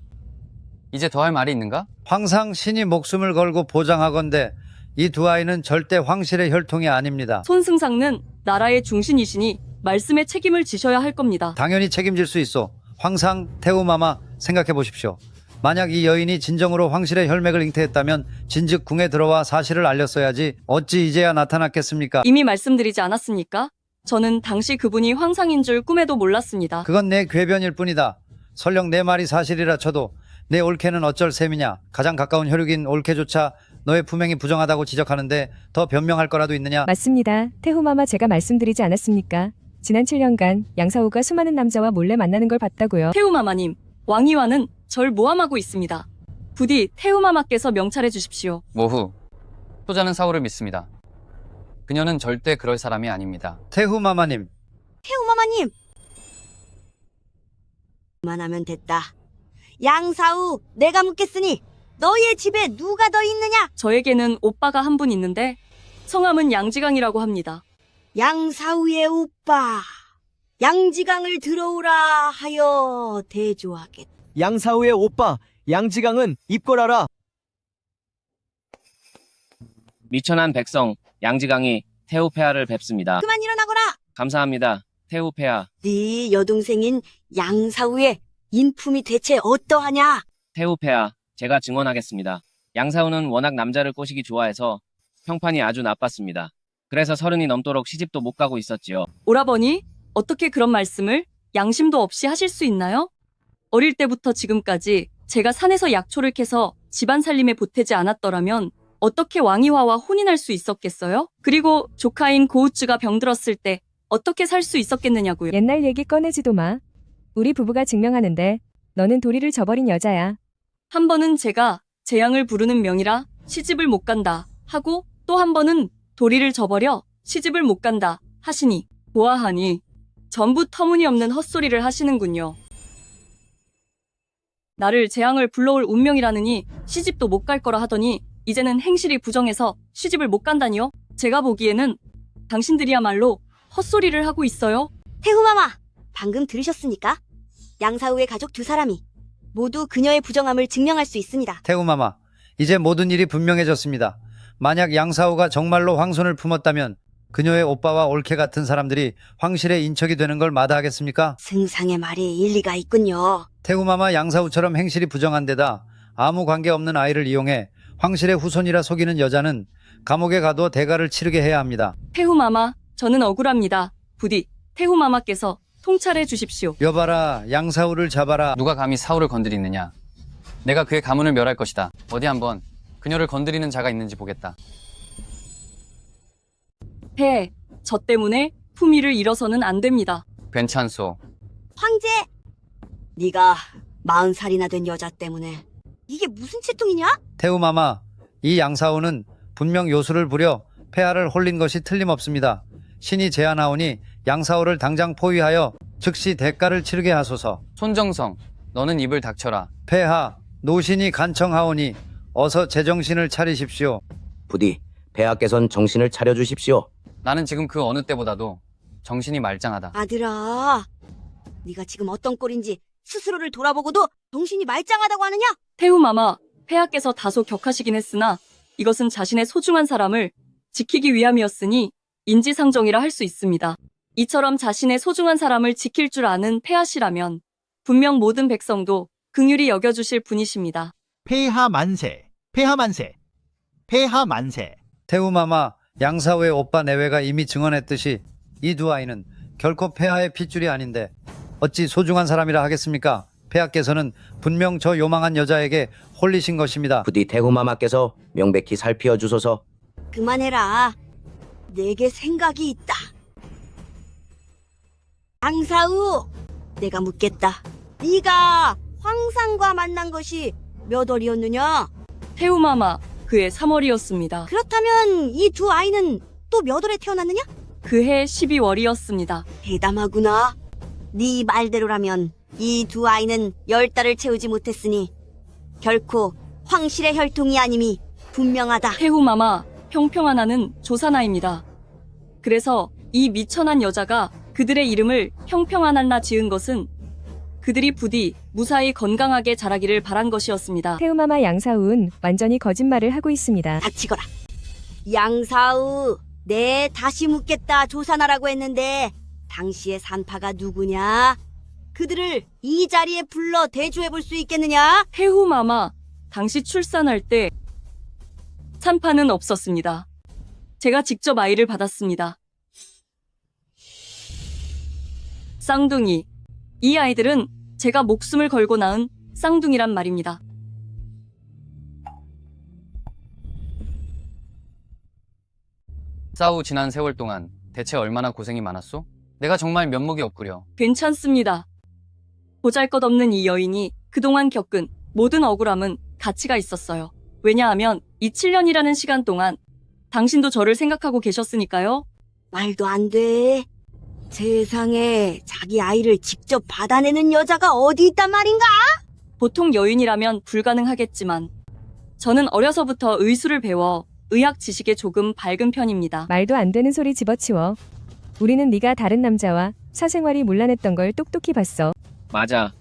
이제 더할 말이 있는가? 황상 신이 목숨을 걸고 보장하건대 이 두 아이는 절대 황실의 혈통이 아닙니다. 손승상은 나라의 중신이시니 말씀에 책임을 지셔야 할 겁니다. 당연히 책임질 수 있어. 황상, 태우마마 생각해 보십시오. 만약 이 여인이 진정으로 황실의 혈맥을 잉태했다면 진즉 궁에 들어와 사실을 알렸어야지 어찌 이제야 나타났겠습니까? 이미 말씀드리지 않았습니까? 저는 당시 그분이 황상인 줄 꿈에도 몰랐습니다. 그건 내 궤변일 뿐이다. 설령 내 말이 사실이라 쳐도 내 올케는 어쩔 셈이냐. 가장 가까운 혈육인 올케조차 너의 품행이 부정하다고 지적하는데 더 변명할 거라도 있느냐. 맞습니다. 태후마마 제가 말씀드리지 않았습니까? 지난 7년간 양사우가 수많은 남자와 몰래 만나는 걸 봤다고요. 태우마마님, 왕이와는 절 모함하고 있습니다. 부디 태우마마께서 명찰해 주십시오. 모후. 효자는 사우를 믿습니다. 그녀는 절대 그럴 사람이 아닙니다. 태후마마님. 태우마마님! 그만하면 됐다. 양사우, 내가 묻겠으니 너희의 집에 누가 더 있느냐? 저에게는 오빠가 한 분 있는데 성함은 양지강이라고 합니다. 양사우의 오빠. 양지강을 들어오라 하여 대조하겠다. 양사우의 오빠 양지강은 입궐하라. 미천한 백성 양지강이 태우폐하를 뵙습니다. 그만 일어나거라. 감사합니다. 태우폐하. 네 여동생인 양사우의 인품이 대체 어떠하냐? 태우폐하. 제가 증언하겠습니다. 양사우는 워낙 남자를 꼬시기 좋아해서 평판이 아주 나빴습니다. 그래서 30이 넘도록 시집도 못 가고 있었지요. 오라버니, 어떻게 그런 말씀을 양심도 없이 하실 수 있나요? 어릴 때부터 지금까지 제가 산에서 약초를 캐서 집안 살림에 보태지 않았더라면 어떻게 왕이화와 혼인할 수 있었겠어요? 그리고 조카인 고우츠가 병들었을 때 어떻게 살 수 있었겠느냐고요. 옛날 얘기 꺼내지도 마. 우리 부부가 증명하는데 너는 도리를 저버린 여자야. 한 번은 제가 재앙을 부르는 명이라 시집을 못 간다 하고 또 한 번은 도리를 저버려 시집을 못 간다 하시니 보아하니 전부 터무니없는 헛소리를 하시는군요. 나를 재앙을 불러올 운명이라느니 시집도 못 갈 거라 하더니 이제는 행실이 부정해서 시집을 못 간다니요? 제가 보기에는 당신들이야말로 헛소리를 하고 있어요. 태후마마, 방금 들으셨습니까? 양사우의 가족 두 사람이 모두 그녀의 부정함을 증명할 수 있습니다. 태우마마, 이제 모든 일이 분명해졌습니다. 만약 양사우가 정말로 황손을 품었다면 그녀의 오빠와 올케 같은 사람들이 황실의 인척이 되는 걸 마다하겠습니까? 승상의 말이 일리가 있군요. 태우마마 양사우처럼 행실이 부정한 데다 아무 관계없는 아이를 이용해 황실의 후손이라 속이는 여자는 감옥에 가도 대가를 치르게 해야 합니다. 태후마마, 저는 억울합니다. 부디 태후마마께서 통찰해 주십시오. 여봐라, 양사우를 잡아라. 누가 감히 사우를 건드리느냐? 내가 그의 가문을 멸할 것이다. 어디 한번 그녀를 건드리는 자가 있는지 보겠다. 저 때문에 품위를 잃어서는 안 됩니다. 괜찮소. 황제, 네가 40살이나 된 여자 때문에 이게 무슨 채통이냐? 태우마마, 이 양사우는 분명 요술을 부려 폐하를 홀린 것이 틀림없습니다. 신이 제안하오니 양사우를 당장 포위하여 즉시 대가를 치르게 하소서. 손정성, 너는 입을 닥쳐라. 폐하, 노신이 간청하오니 어서 제정신을 차리십시오. 부디 폐하께선 정신을 차려주십시오. 나는 지금 그 어느 때보다도 정신이 말짱하다. 아들아, 네가 지금 어떤 꼴인지 스스로를 돌아보고도 정신이 말짱하다고 하느냐? 태후마마, 폐하께서 다소 격하시긴 했으나 이것은 자신의 소중한 사람을 지키기 위함이었으니 인지상정이라 할 수 있습니다. 이처럼 자신의 소중한 사람을 지킬 줄 아는 폐하시라면 분명 모든 백성도 긍휼히 여겨주실 분이십니다. 폐하 만세, 폐하 만세, 폐하 만세. 태우마마, 양사우의 오빠 내외가 이미 증언했듯이 이 두 아이는 결코 폐하의 핏줄이 아닌데 어찌 소중한 사람이라 하겠습니까? 폐하께서는 분명 저 요망한 여자에게 홀리신 것입니다. 부디 태후마마께서 명백히 살피어 주소서. 그만해라. 내게 생각이 있다. 양사우, 내가 묻겠다. 네가 황상과 만난 것이 몇 월이었느냐? 태후마마, 그해 3월이었습니다. 그렇다면 이 두 아이는 또 몇 월에 태어났느냐? 그해 12월이었습니다. 대담하구나. 네 말대로라면 이 두 아이는 10달을 채우지 못했으니 결코 황실의 혈통이 아님이 분명하다. 태후마마, 형평하나는 조사나입니다. 그래서 이 미천한 여자가 그들의 이름을 형평하나나 지은 것은 그들이 부디 무사히 건강하게 자라기를 바란 것이었습니다. 태우마마 양사우는 완전히 거짓말을 하고 있습니다. 닥치거라. 양사우, 네 다시 묻겠다. 조사나라고 했는데 당시의 산파가 누구냐? 그들을 이 자리에 불러 대조해볼 수 있겠느냐? 태후마마, 당시 출산할 때 산파는 없었습니다. 제가 직접 아이를 받았습니다. 쌍둥이. 이 아이들은 제가 목숨을 걸고 낳은 쌍둥이란 말입니다. 싸우 지난 세월 동안 대체 얼마나 고생이 많았소? 내가 정말 면목이 없구려. 괜찮습니다. 보잘것없는 이 여인이 그동안 겪은 모든 억울함은 가치가 있었어요. 왜냐하면 이 7년이라는 시간 동안 당신도 저를 생각하고 계셨으니까요. 말도 안 돼. 세상에 자기 아이를 직접 받아내는 여자가 어디 있단 말인가? 보통 여인이라면 불가능하겠지만 저는 어려서부터 의술을 배워 의학 지식에 조금 밝은 편입니다. 말도 안 되는 소리 집어치워. 우리는 네가 다른 남자와 사생활이 문란했던 걸 똑똑히 봤어. 맞아.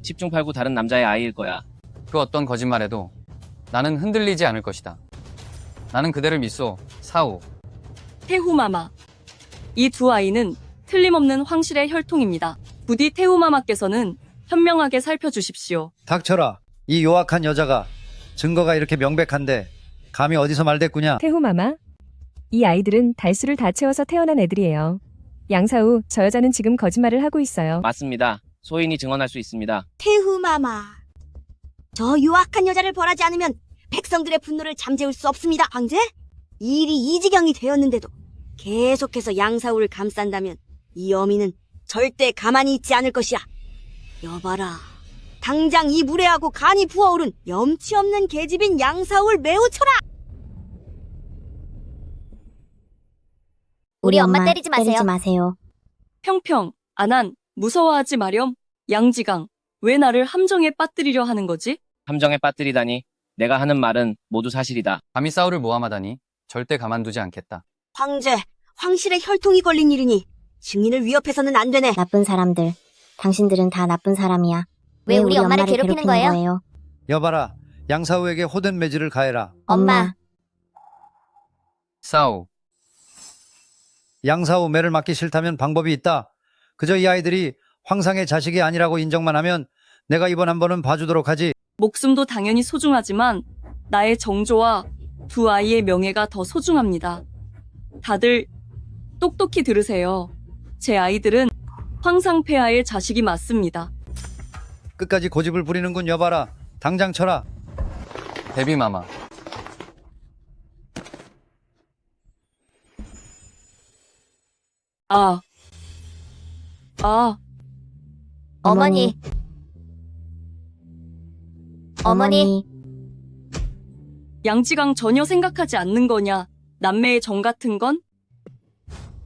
10중 8구 다른 남자의 아이일 거야. 그 어떤 거짓말에도 나는 흔들리지 않을 것이다. 나는 그대를 믿소, 사우. 태후마마. 이 두 아이는 틀림없는 황실의 혈통입니다. 부디 태후마마께서는 현명하게 살펴주십시오. 닥쳐라. 이 요악한 여자가 증거가 이렇게 명백한데 감히 어디서 말대꾸냐? 태후마마? 이 아이들은 달수를 다 채워서 태어난 애들이에요. 양사우, 저 여자는 지금 거짓말을 하고 있어요. 맞습니다. 소인이 증언할 수 있습니다. 태후마마. 저 유악한 여자를 벌하지 않으면 백성들의 분노를 잠재울 수 없습니다, 황제. 이 일이 이 지경이 되었는데도 계속해서 양사우를 감싼다면 이 어미는 절대 가만히 있지 않을 것이야. 여봐라. 당장 이 무례하고 간이 부어오른 염치 없는 계집인 양사우를 매우 쳐라. 우리 엄마 때리지 마세요. 평평, 아난, 무서워하지 마렴. 양지강, 왜 나를 함정에 빠뜨리려 하는 거지? 함정에 빠뜨리다니. 내가 하는 말은 모두 사실이다. 감히 사우를 모함하다니 절대 가만두지 않겠다. 황제, 황실의 혈통이 걸린 일이니 증인을 위협해서는 안 되네. 나쁜 사람들. 당신들은 다 나쁜 사람이야. 왜 우리 엄마를 괴롭히는 거예요? 여봐라. 양사우에게 호된 매질을 가해라. 엄마. 사우. 양사우 매를 맞기 싫다면 방법이 있다. 그저 이 아이들이 황상의 자식이 아니라고 인정만 하면 내가 이번 한 번은 봐주도록 하지. 목숨도 당연히 소중하지만 나의 정조와 두 아이의 명예가 더 소중합니다. 다들 똑똑히 들으세요. 제 아이들은 황상폐하의 자식이 맞습니다. 끝까지 고집을 부리는군. 여봐라. 당장 쳐라. 데비마마. 어머니. 양지강 전혀 생각하지 않는 거냐? 남매의 정 같은 건?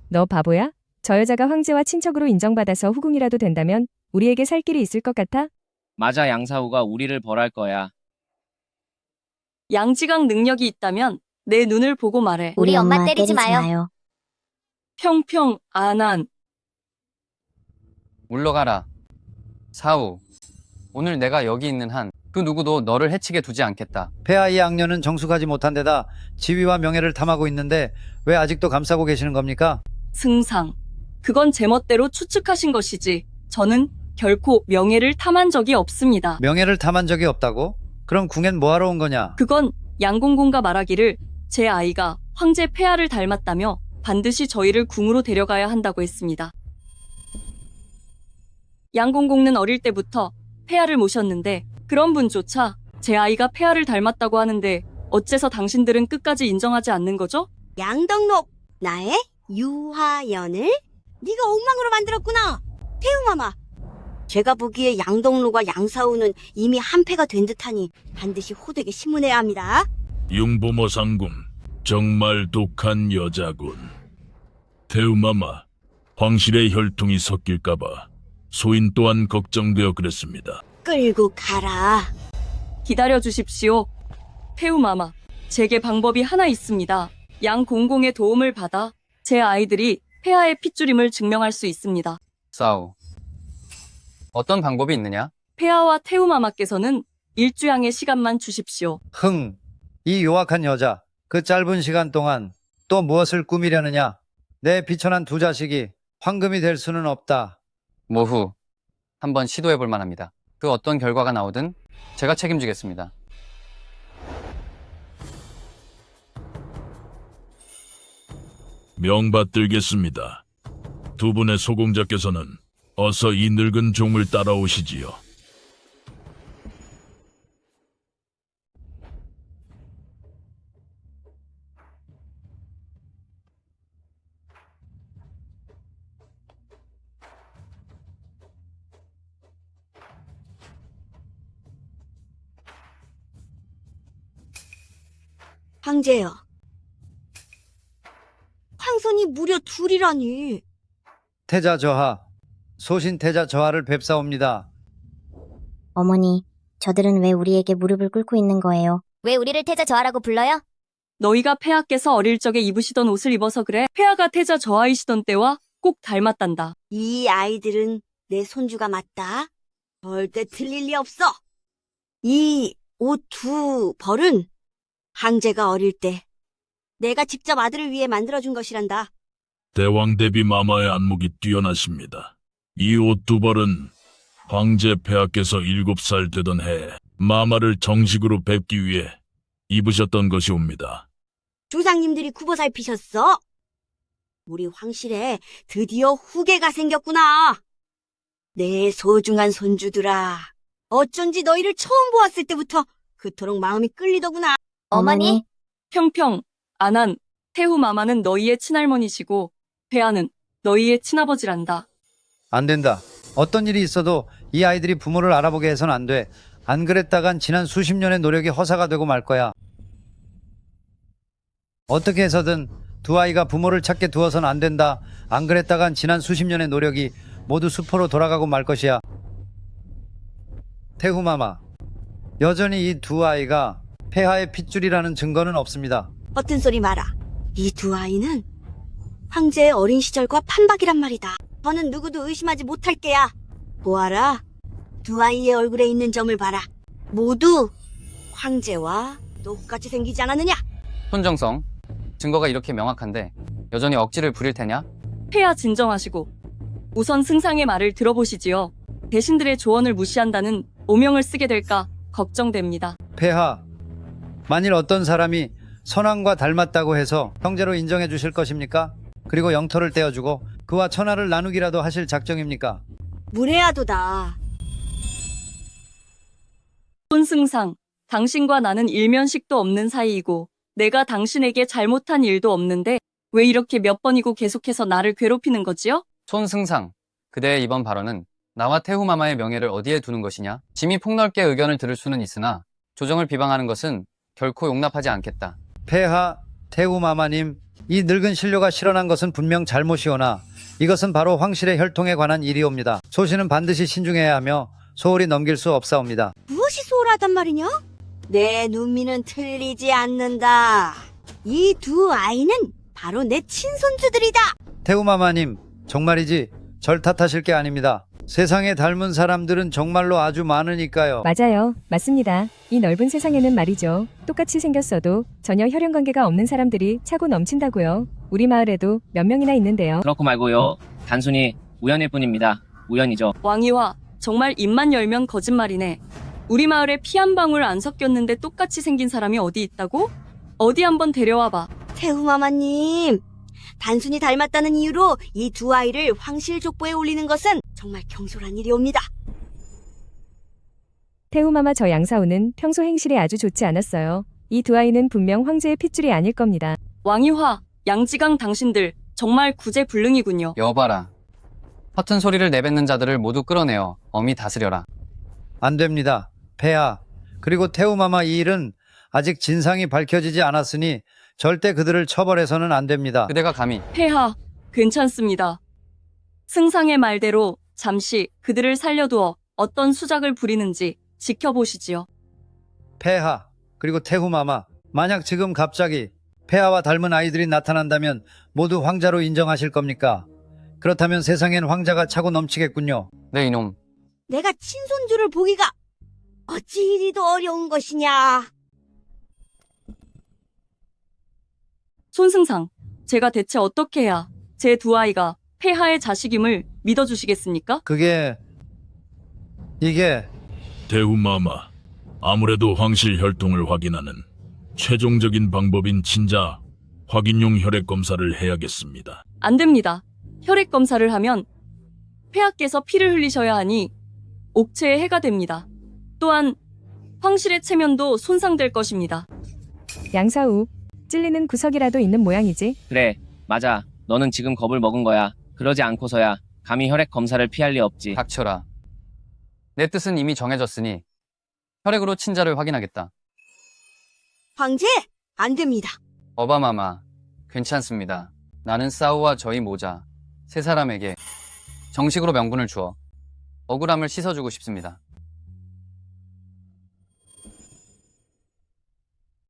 너 바보야? 저 여자가 황제와 친척으로 인정받아서 후궁이라도 된다면 우리에게 살 길이 있을 것 같아? 맞아, 양사우가 우리를 벌할 거야. 양지강 능력이 있다면 내 눈을 보고 말해. 우리 엄마 때리지 마요. 평평, 아난. 물러가라. 사우. 오늘 내가 여기 있는 한 그 누구도 너를 해치게 두지 않겠다. 폐하의 악녀는 정숙하지 못한 데다 지위와 명예를 탐하고 있는데 왜 아직도 감싸고 계시는 겁니까? 승상. 그건 제멋대로 추측하신 것이지. 저는 결코 명예를 탐한 적이 없습니다. 명예를 탐한 적이 없다고? 그럼 궁엔 뭐하러 온 거냐? 그건 양공공가 말하기를 제 아이가 황제 폐하를 닮았다며 반드시 저희를 궁으로 데려가야 한다고 했습니다. 양공공는 어릴 때부터 폐하를 모셨는데 그런 분조차 제 아이가 폐하를 닮았다고 하는데 어째서 당신들은 끝까지 인정하지 않는 거죠? 양덕록, 나의 유화연을 네가 엉망으로 만들었구나. 태우마마. 제가 보기에 양덕록과 양사우는 이미 한패가 된 듯하니 반드시 호되게 심문해야 합니다. 융보모 상궁, 정말 독한 여자군. 태우마마, 황실의 혈통이 섞일까봐 소인 또한 걱정되어 그랬습니다. 끌고 가라. 기다려 주십시오. 태우마마, 제게 방법이 하나 있습니다. 양공공의 도움을 받아 제 아이들이 폐하의 핏줄임을 증명할 수 있습니다. 사우. 어떤 방법이 있느냐? 폐하와 태우마마께서는 일주양의 시간만 주십시오. 흥, 이 요악한 여자, 그 짧은 시간 동안 또 무엇을 꾸미려느냐? 내 비천한 두 자식이 황금이 될 수는 없다. 모후. 한번 시도해볼 만합니다. 그 어떤 결과가 나오든 제가 책임지겠습니다. 명받들겠습니다. 두 분의 소공자께서는 어서 이 늙은 종을 따라오시지요. 황제여. 황손이 무려 둘이라니. 태자 저하, 소신 태자 저하를 뵙사옵니다. 어머니, 저들은 왜 우리에게 무릎을 꿇고 있는 거예요? 왜 우리를 태자 저하라고 불러요? 너희가 폐하께서 어릴 적에 입으시던 옷을 입어서 그래. 폐하가 태자 저하이시던 때와 꼭 닮았단다. 이 아이들은 내 손주가 맞다. 절대 틀릴 리 없어. 이 옷 두 벌은 황제가 어릴 때 내가 직접 아들을 위해 만들어준 것이란다. 대왕 대비 마마의 안목이 뛰어나십니다. 이 옷 두 벌은 황제 폐하께서 7살 되던 해에 마마를 정식으로 뵙기 위해 입으셨던 것이옵니다. 주상님들이 굽어 살피셨어. 우리 황실에 드디어 후계가 생겼구나. 내 소중한 손주들아. 어쩐지 너희를 처음 보았을 때부터 그토록 마음이 끌리더구나. 어머니, 평평, 안한, 태후 마마는 너희의 친할머니시고 폐하는 너희의 친아버지란다. 안 된다. 어떤 일이 있어도 이 아이들이 부모를 알아보게 해선 안 돼. 안 그랬다간 지난 수십 년의 노력이 허사가 되고 말 거야. 어떻게 해서든 두 아이가 부모를 찾게 두어선 안 된다. 안 그랬다간 지난 수십 년의 노력이 모두 수포로 돌아가고 말 것이야. 태후마마, 여전히 이 두 아이가 폐하의 핏줄이라는 증거는 없습니다. 버튼 소리 마라. 이 두 아이는 황제의 어린 시절과 판박이란 말이다. 저는 누구도 의심하지 못할 게야. 보아라. 두 아이의 얼굴에 있는 점을 봐라. 모두 황제와 똑같이 생기지 않았느냐? 손정성, 증거가 이렇게 명확한데 여전히 억지를 부릴 테냐? 폐하 진정하시고 우선 승상의 말을 들어보시지요. 대신들의 조언을 무시한다는 오명을 쓰게 될까 걱정됩니다. 폐하, 만일 어떤 사람이 선왕과 닮았다고 해서 형제로 인정해 주실 것입니까? 그리고 영토를 떼어주고 그와 천하를 나누기라도 하실 작정입니까? 무례하도다. 손승상, 당신과 나는 일면식도 없는 사이이고 내가 당신에게 잘못한 일도 없는데 왜 이렇게 몇 번이고 계속해서 나를 괴롭히는 거지요? 손승상, 그대의 이번 발언은 나와 태후마마의 명예를 어디에 두는 것이냐? 짐이 폭넓게 의견을 들을 수는 있으나 조정을 비방하는 것은 결코 용납하지 않겠다. 폐하, 태후마마님, 이 늙은 신료가 실현한 것은 분명 잘못이오나 이것은 바로 황실의 혈통에 관한 일이옵니다. 소신은 반드시 신중해야 하며 소홀히 넘길 수 없사옵니다. 무엇이 소홀하단 말이냐? 내 눈미는 틀리지 않는다. 이 두 아이는 바로 내 친손주들이다. 태후마마님, 정말이지 절 탓하실 게 아닙니다. 세상에 닮은 사람들은 정말로 아주 많으니까요. 맞아요. 맞습니다. 이 넓은 세상에는 말이죠. 똑같이 생겼어도 전혀 혈연 관계가 없는 사람들이 차고 넘친다고요. 우리 마을에도 몇 명이나 있는데요. 그렇고 말고요. 단순히 우연일 뿐입니다. 우연이죠. 왕이와 정말 입만 열면 거짓말이네. 우리 마을에 피 한 방울 안 섞였는데 똑같이 생긴 사람이 어디 있다고? 어디 한번 데려와봐. 태후마마님, 단순히 닮았다는 이유로 이 두 아이를 황실 족보에 올리는 것은 정말 경솔한 일이옵니다. 태후마마 저 양사우는 평소 행실이 아주 좋지 않았어요. 이 두 아이는 분명 황제의 핏줄이 아닐 겁니다. 왕이화, 양지강 당신들 정말 구제불능이군요. 여봐라. 허튼 소리를 내뱉는 자들을 모두 끌어내어 엄히 다스려라. 안 됩니다. 폐하, 그리고 태후마마 이 일은 아직 진상이 밝혀지지 않았으니 절대 그들을 처벌해서는 안 됩니다. 그대가 감히 폐하, 괜찮습니다. 승상의 말대로 잠시 그들을 살려두어 어떤 수작을 부리는지 지켜보시지요. 폐하, 그리고 태후마마, 만약 지금 갑자기 폐하와 닮은 아이들이 나타난다면 모두 황자로 인정하실 겁니까? 그렇다면 세상엔 황자가 차고 넘치겠군요. 네 이놈. 내가 친손주를 보기가 어찌 이리도 어려운 것이냐. 손승상, 제가 대체 어떻게 해야 제 두 아이가 폐하의 자식임을 믿어주시겠습니까? 이게 태후마마, 아무래도 황실 혈통을 확인하는 최종적인 방법인 친자 확인용 혈액 검사를 해야겠습니다. 안 됩니다. 혈액 검사를 하면 폐하께서 피를 흘리셔야 하니 옥체에 해가 됩니다. 또한 황실의 체면도 손상될 것입니다. 양사우, 찔리는 구석이라도 있는 모양이지. 그래, 맞아. 너는 지금 겁을 먹은 거야. 그러지 않고서야 감히 혈액 검사를 피할 리 없지. 닥쳐라. 내 뜻은 이미 정해졌으니 혈액으로 친자를 확인하겠다. 황제, 안 됩니다. 어바마마, 괜찮습니다. 나는 싸우와 저희 모자 세 사람에게 정식으로 명분을 주어 억울함을 씻어주고 싶습니다.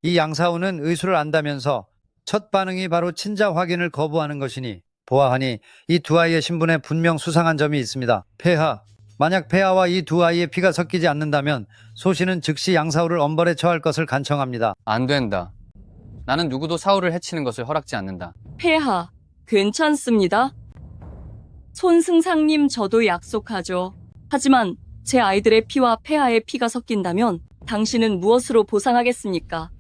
이 양사우는 의술을 안다면서 첫 반응이 바로 친자 확인을 거부하는 것이니 보아하니 이 두 아이의 신분에 분명 수상한 점이 있습니다. 폐하, 만약 폐하와 이 두 아이의 피가 섞이지 않는다면 소신은 즉시 양사우를 엄벌에 처할 것을 간청합니다. 안 된다. 나는 누구도 사우를 해치는 것을 허락지 않는다. 폐하, 괜찮습니다. 손승상님 저도 약속하죠. 하지만 제 아이들의 피와 폐하의 피가 섞인다면 당신은 무엇으로 보상하겠습니까?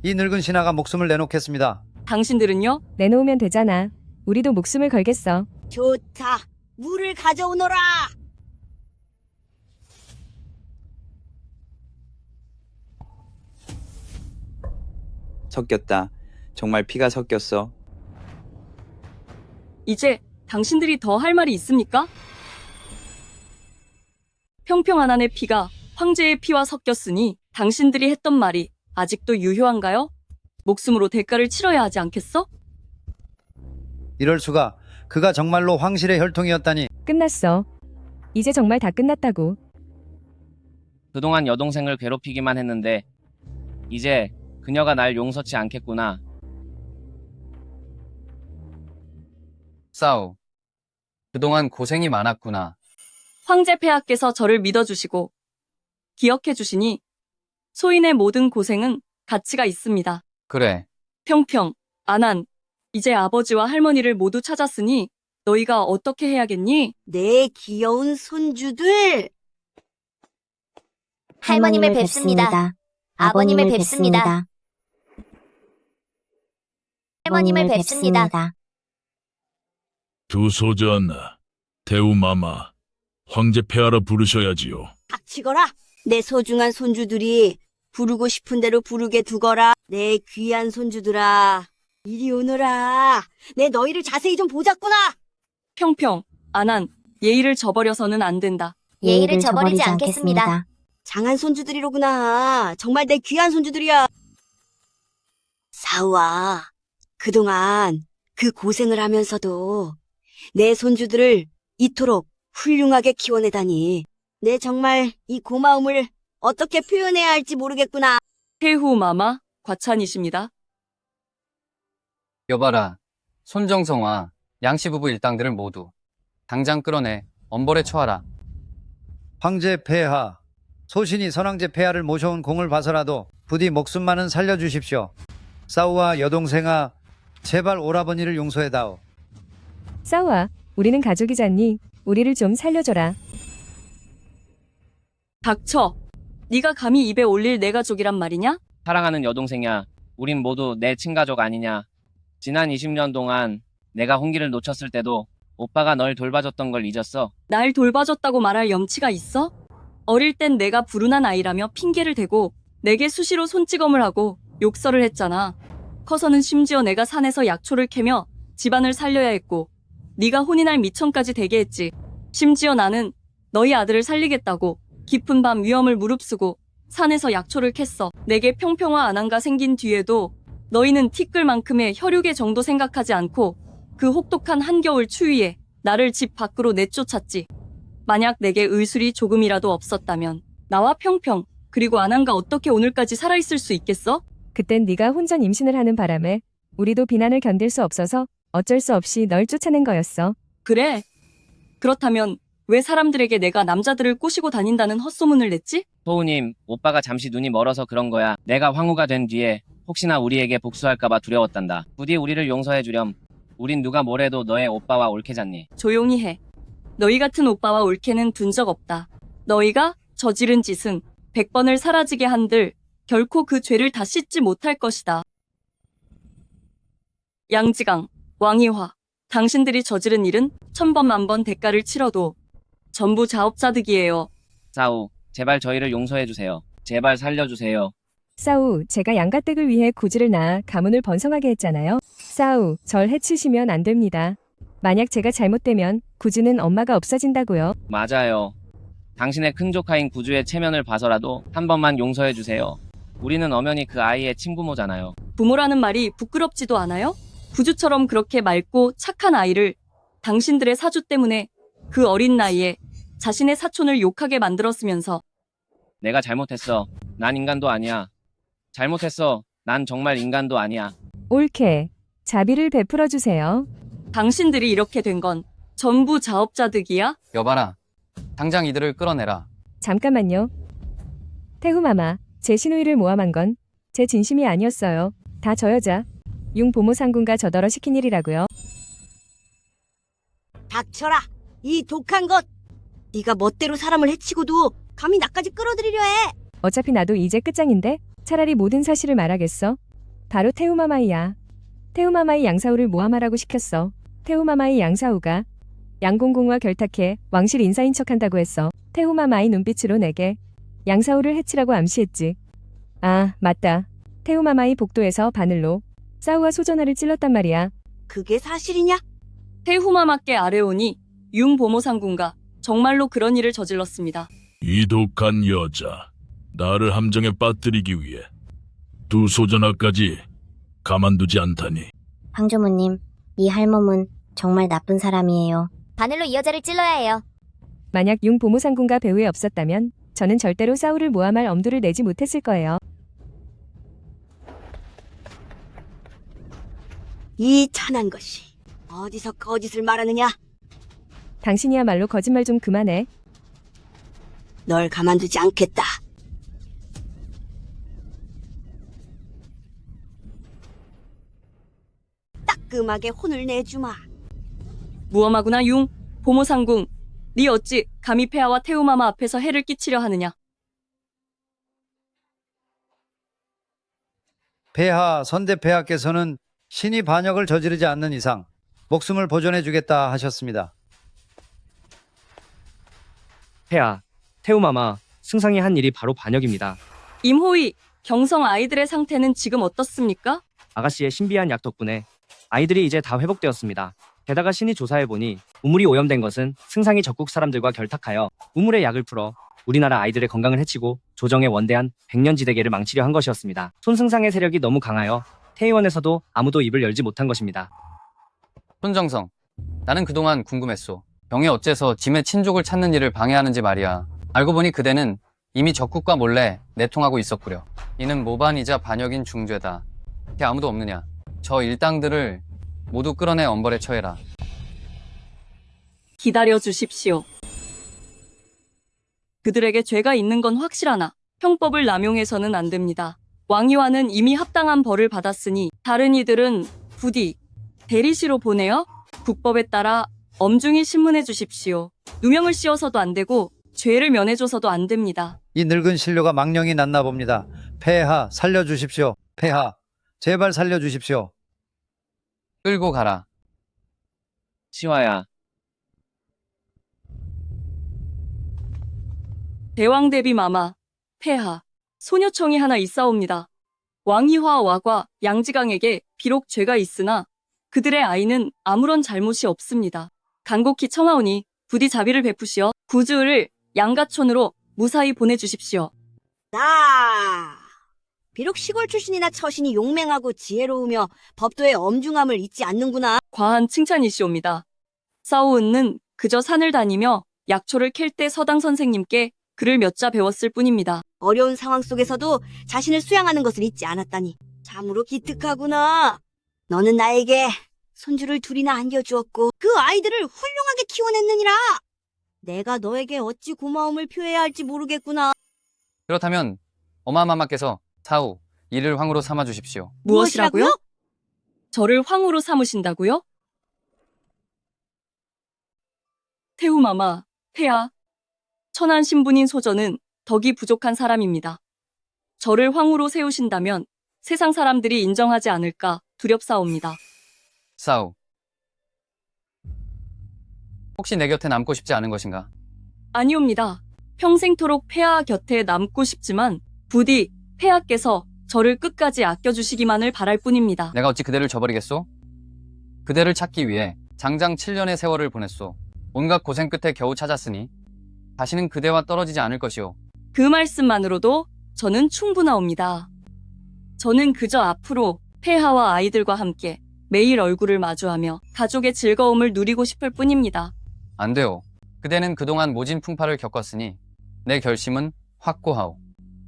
이 늙은 신하가 목숨을 내놓겠습니다. 당신들은요? 내놓으면 되잖아. 우리도 목숨을 걸겠어. 좋다. 물을 가져오너라. 섞였다. 정말 피가 섞였어. 이제 당신들이 더 할 말이 있습니까? 평평한안의 피가 황제의 피와 섞였으니 당신들이 했던 말이 아직도 유효한가요? 목숨으로 대가를 치러야 하지 않겠어? 이럴 수가. 그가 정말로 황실의 혈통이었다니. 끝났어. 이제 정말 다 끝났다고. 그동안 여동생을 괴롭히기만 했는데 이제 그녀가 날 용서치 않겠구나. 사우, 그동안 고생이 많았구나. 황제 폐하께서 저를 믿어주시고 기억해주시니 소인의 모든 고생은 가치가 있습니다. 그래, 평평, 안한, 이제 아버지와 할머니를 모두 찾았으니 너희가 어떻게 해야겠니? 내 귀여운 손주들. 할머님을 뵙습니다. 아버님을 뵙습니다. 할머님을 뵙습니다. 두 소전, 대우마마, 황제 폐하라 부르셔야지요. 닥치거라. 내 소중한 손주들이 부르고 싶은 대로 부르게 두거라. 내 귀한 손주들아. 이리 오너라. 내 너희를 자세히 좀 보자꾸나. 평평, 안한, 예의를 저버려서는 안 된다. 예의를 저버리지 않겠습니다. 장한 손주들이로구나. 정말 내 귀한 손주들이야. 사우아, 그동안 그 고생을 하면서도 내 손주들을 이토록 훌륭하게 키워내다니. 내 정말 이 고마움을 어떻게 표현해야 할지 모르겠구나. 태후 마마, 과찬이십니다. 여봐라. 손정성화, 양씨 부부 일당들을 모두 당장 끌어내 엄벌에 처하라. 황제 폐하, 소신이 선왕제 폐하를 모셔온 공을 봐서라도 부디 목숨만은 살려주십시오. 사우와 여동생아, 제발 오라버니를 용서해다오. 싸우아, 우리는 가족이잖니. 우리를 좀 살려줘라. 닥쳐. 네가 감히 입에 올릴 내 가족이란 말이냐? 사랑하는 여동생이야. 우린 모두 내 친가족 아니냐. 지난 20년 동안 내가 홍기를 놓쳤을 때도 오빠가 널 돌봐줬던 걸 잊었어. 날 돌봐줬다고 말할 염치가 있어? 어릴 땐 내가 불운한 아이라며 핑계를 대고 내게 수시로 손찌검을 하고 욕설을 했잖아. 커서는 심지어 내가 산에서 약초를 캐며 집안을 살려야 했고 네가 혼인할 미천까지 되게 했지. 심지어 나는 너희 아들을 살리겠다고 깊은 밤 위험을 무릅쓰고 산에서 약초를 캤어. 내게 평평화 안한가 생긴 뒤에도 너희는 티끌만큼의 혈육의 정도 생각하지 않고 그 혹독한 한겨울 추위에 나를 집 밖으로 내쫓았지. 만약 내게 의술이 조금이라도 없었다면 나와 평평 그리고 안한가 어떻게 오늘까지 살아있을 수 있겠어? 그땐 네가 혼전 임신을 하는 바람에 우리도 비난을 견딜 수 없어서 어쩔 수 없이 널 쫓아낸 거였어. 그래. 그렇다면 왜 사람들에게 내가 남자들을 꼬시고 다닌다는 헛소문을 냈지? 소우님, 오빠가 잠시 눈이 멀어서 그런 거야. 내가 황후가 된 뒤에 혹시나 우리에게 복수할까봐 두려웠단다. 부디 우리를 용서해주렴. 우린 누가 뭐래도 너의 오빠와 올케잖니. 조용히 해. 너희 같은 오빠와 올케는 둔 적 없다. 너희가 저지른 짓은 100번을 사라지게 한들 결코 그 죄를 다 씻지 못할 것이다. 양지강, 왕이화, 당신들이 저지른 일은 1000번 만번 대가를 치러도 전부 자업자득이에요. 사우, 제발 저희를 용서해주세요. 제발 살려주세요. 싸우, 제가 양가댁을 위해 구지를 낳아 가문을 번성하게 했잖아요. 싸우, 절 해치시면 안 됩니다. 만약 제가 잘못되면 구주는 엄마가 없어진다고요. 맞아요. 당신의 큰 조카인 구주의 체면을 봐서라도 한 번만 용서해주세요. 우리는 엄연히 그 아이의 친부모잖아요. 부모라는 말이 부끄럽지도 않아요? 구주처럼 그렇게 맑고 착한 아이를 당신들의 사주 때문에 그 어린 나이에 자신의 사촌을 욕하게 만들었으면서. 내가 잘못했어. 난 인간도 아니야. 잘못했어. 난 정말 인간도 아니야. 옳게 자비를 베풀어 주세요. 당신들이 이렇게 된 건 전부 자업자 득이야? 여봐라. 당장 이들을 끌어내라. 잠깐만요. 태후마마, 제 시누이를 모함한 건 제 진심이 아니었어요. 다 저 여자 융 보모 상군과 저더러 시킨 일이라고요. 닥쳐라. 이 독한 것. 네가 멋대로 사람을 해치고도 감히 나까지 끌어들이려 해. 어차피 나도 이제 끝장인데 차라리 모든 사실을 말하겠어. 바로 태후마마이야. 태후마마이 양사우를 모함하라고 시켰어. 태후마마이 양사우가 양공공과 결탁해 왕실 인사인 척한다고 했어. 태후마마이 눈빛으로 내게 양사우를 해치라고 암시했지. 아, 맞다. 태후마마이 복도에서 바늘로 사우와 소전하를 찔렀단 말이야. 그게 사실이냐? 태후마마께 아뢰오니 융 보모상군가 정말로 그런 일을 저질렀습니다. 이 독한 여자, 나를 함정에 빠뜨리기 위해 두 소전하까지 가만두지 않다니. 황조모님, 이 할멈은 정말 나쁜 사람이에요. 바늘로 이 여자를 찔러야 해요. 만약 융 보모상군가 배후에 없었다면 저는 절대로 사우를 모함할 엄두를 내지 못했을 거예요. 이 천한 것이 어디서 거짓을 말하느냐? 당신이야말로 거짓말 좀 그만해. 널 가만두지 않겠다. 따끔하게 혼을 내주마. 무엄하구나 융 보모상궁. 네 어찌 감히 폐하와 태우마마 앞에서 해를 끼치려 하느냐. 폐하, 선대폐하께서는 신이 반역을 저지르지 않는 이상 목숨을 보존해 주겠다 하셨습니다. 폐하, 태우마마, 승상이 한 일이 바로 반역입니다. 임호희, 경성 아이들의 상태는 지금 어떻습니까? 아가씨의 신비한 약 덕분에 아이들이 이제 다 회복되었습니다. 게다가 신이 조사해보니 우물이 오염된 것은 승상이 적국 사람들과 결탁하여 우물에 약을 풀어 우리나라 아이들의 건강을 해치고 조정의 원대한 백년지대계를 망치려 한 것이었습니다. 손승상의 세력이 너무 강하여 태의원에서도 아무도 입을 열지 못한 것입니다. 손정성, 나는 그동안 궁금했소. 병이 어째서 짐의 친족을 찾는 일을 방해하는지 말이야. 알고 보니 그대는 이미 적국과 몰래 내통하고 있었구려. 이는 모반이자 반역인 중죄다. 걔 아무도 없느냐? 저 일당들을 모두 끌어내 엄벌에 처해라. 기다려 주십시오. 그들에게 죄가 있는 건 확실하나 형법을 남용해서는 안 됩니다. 왕이와는 이미 합당한 벌을 받았으니 다른 이들은 부디 대리시로 보내어 국법에 따라 엄중히 신문해 주십시오. 누명을 씌워서도 안 되고 죄를 면해줘서도 안 됩니다. 이 늙은 신료가 망령이 났나 봅니다. 폐하, 살려주십시오. 폐하, 제발 살려주십시오. 끌고 가라. 시화야. 대왕 대비 마마, 폐하, 소녀청이 하나 있사옵니다. 왕희화 와과 양지강에게 비록 죄가 있으나 그들의 아이는 아무런 잘못이 없습니다. 간곡히 청하오니 부디 자비를 베푸시어 구주를 양가촌으로 무사히 보내주십시오. 비록 시골 출신이나 처신이 용맹하고 지혜로우며 법도의 엄중함을 잊지 않는구나. 과한 칭찬이시옵니다. 싸우은는 그저 산을 다니며 약초를 캘 때 서당 선생님께 글을 몇 자 배웠을 뿐입니다. 어려운 상황 속에서도 자신을 수양하는 것을 잊지 않았다니 참으로 기특하구나. 너는 나에게 손주를 둘이나 안겨주었고 그 아이들을 훌륭하게 키워냈느니라. 내가 너에게 어찌 고마움을 표해야 할지 모르겠구나. 그렇다면 어마마마께서 사후 이를 황후로 삼아 주십시오. 무엇이라고요? 저를 황후로 삼으신다고요? 태우마마, 폐하, 천한 신분인 소전은 덕이 부족한 사람입니다. 저를 황후로 세우신다면 세상 사람들이 인정하지 않을까 두렵사옵니다. 사우, 혹시 내 곁에 남고 싶지 않은 것인가? 아니옵니다. 평생토록 폐하 곁에 남고 싶지만 부디 폐하께서 저를 끝까지 아껴주시기만을 바랄 뿐입니다. 내가 어찌 그대를 저버리겠소? 그대를 찾기 위해 장장 7년의 세월을 보냈소. 온갖 고생 끝에 겨우 찾았으니 다시는 그대와 떨어지지 않을 것이오. 그 말씀만으로도 저는 충분하옵니다. 저는 그저 앞으로 폐하와 아이들과 함께 매일 얼굴을 마주하며 가족의 즐거움을 누리고 싶을 뿐입니다. 안 돼요. 그대는 그동안 모진 풍파를 겪었으니 내 결심은 확고하오.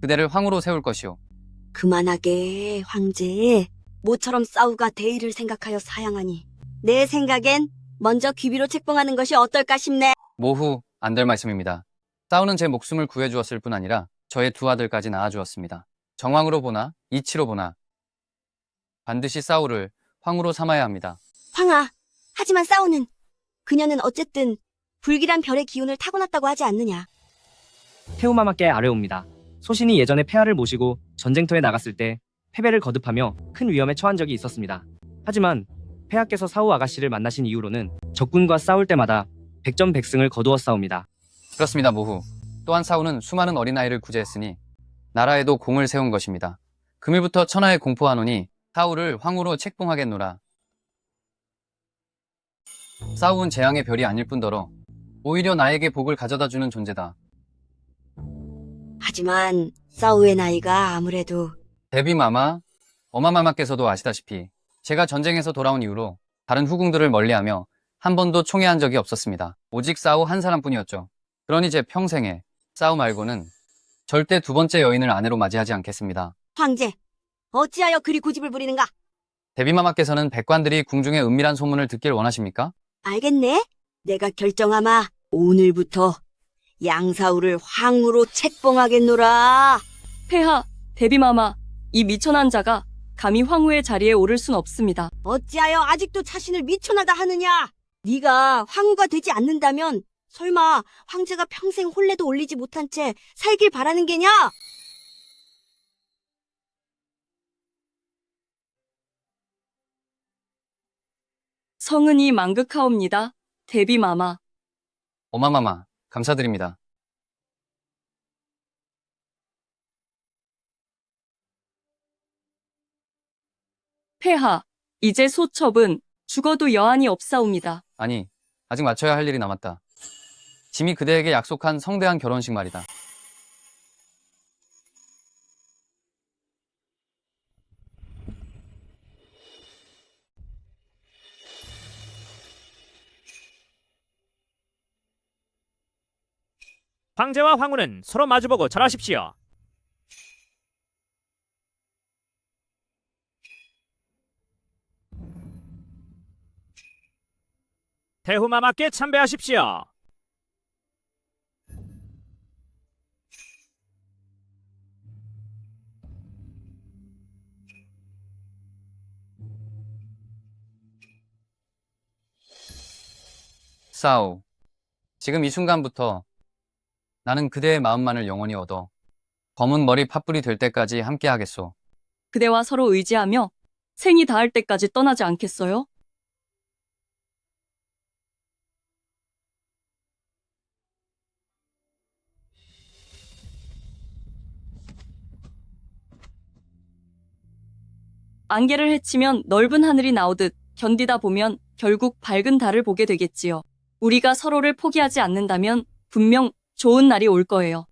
그대를 황후로 세울 것이오. 그만하게 황제. 모처럼 싸우가 대의를 생각하여 사양하니 내 생각엔 먼저 귀비로 책봉하는 것이 어떨까 싶네. 모후 안 될 말씀입니다. 싸우는 제 목숨을 구해주었을 뿐 아니라 저의 두 아들까지 낳아주었습니다. 정황으로 보나 이치로 보나 반드시 싸우를 황후로 삼아야 합니다. 황아, 하지만 싸우는 그녀는 어쨌든 불길한 별의 기운을 타고났다고 하지 않느냐. 태우마마께 아뢰옵니다. 소신이 예전에 폐하를 모시고 전쟁터에 나갔을 때 패배를 거듭하며 큰 위험에 처한 적이 있었습니다. 하지만 폐하께서 사후 아가씨를 만나신 이후로는 적군과 싸울 때마다 백전백승을 거두었사옵니다. 그렇습니다, 모후. 또한 사우는 수많은 어린아이를 구제했으니 나라에도 공을 세운 것입니다. 금일부터 천하에 공포하노니 사우를 황후로 책봉하겠노라. 사우는 재앙의 별이 아닐 뿐더러 오히려 나에게 복을 가져다주는 존재다. 하지만 싸우의 나이가 아무래도 데비마마, 어마마마께서도 아시다시피 제가 전쟁에서 돌아온 이후로 다른 후궁들을 멀리하며 한 번도 총애한 적이 없었습니다. 오직 사우 한 사람뿐이었죠. 그러니 제 평생에 사우 말고는 절대 두 번째 여인을 아내로 맞이하지 않겠습니다. 황제, 어찌하여 그리 고집을 부리는가? 데비마마께서는 백관들이 궁중의 은밀한 소문을 듣길 원하십니까? 알겠네. 내가 결정하마. 오늘부터 양사우를 황후로 책봉하겠노라. 폐하, 데비마마, 이 미천한 자가 감히 황후의 자리에 오를 순 없습니다. 어찌하여 아직도 자신을 미천하다 하느냐? 네가 황후가 되지 않는다면 설마 황제가 평생 혼례도 올리지 못한 채 살길 바라는 게냐? 성은이 망극하옵니다. 데비마마. 어마마마, 감사드립니다. 폐하, 이제 소첩은 죽어도 여한이 없사옵니다. 아니, 아직 마쳐야 할 일이 남았다. 짐이 그대에게 약속한 성대한 결혼식 말이다. 황제와 황후는 서로 마주보고 절하십시오. 태후마마께 참배하십시오. 사우, 지금 이 순간부터 나는 그대의 마음만을 영원히 얻어 검은 머리 팥불이 될 때까지 함께 하겠소. 그대와 서로 의지하며 생이 닿을 때까지 떠나지 않겠어요? 안개를 헤치면 넓은 하늘이 나오듯 견디다 보면 결국 밝은 달을 보게 되겠지요. 우리가 서로를 포기하지 않는다면 분명 좋은 날이 올 거예요.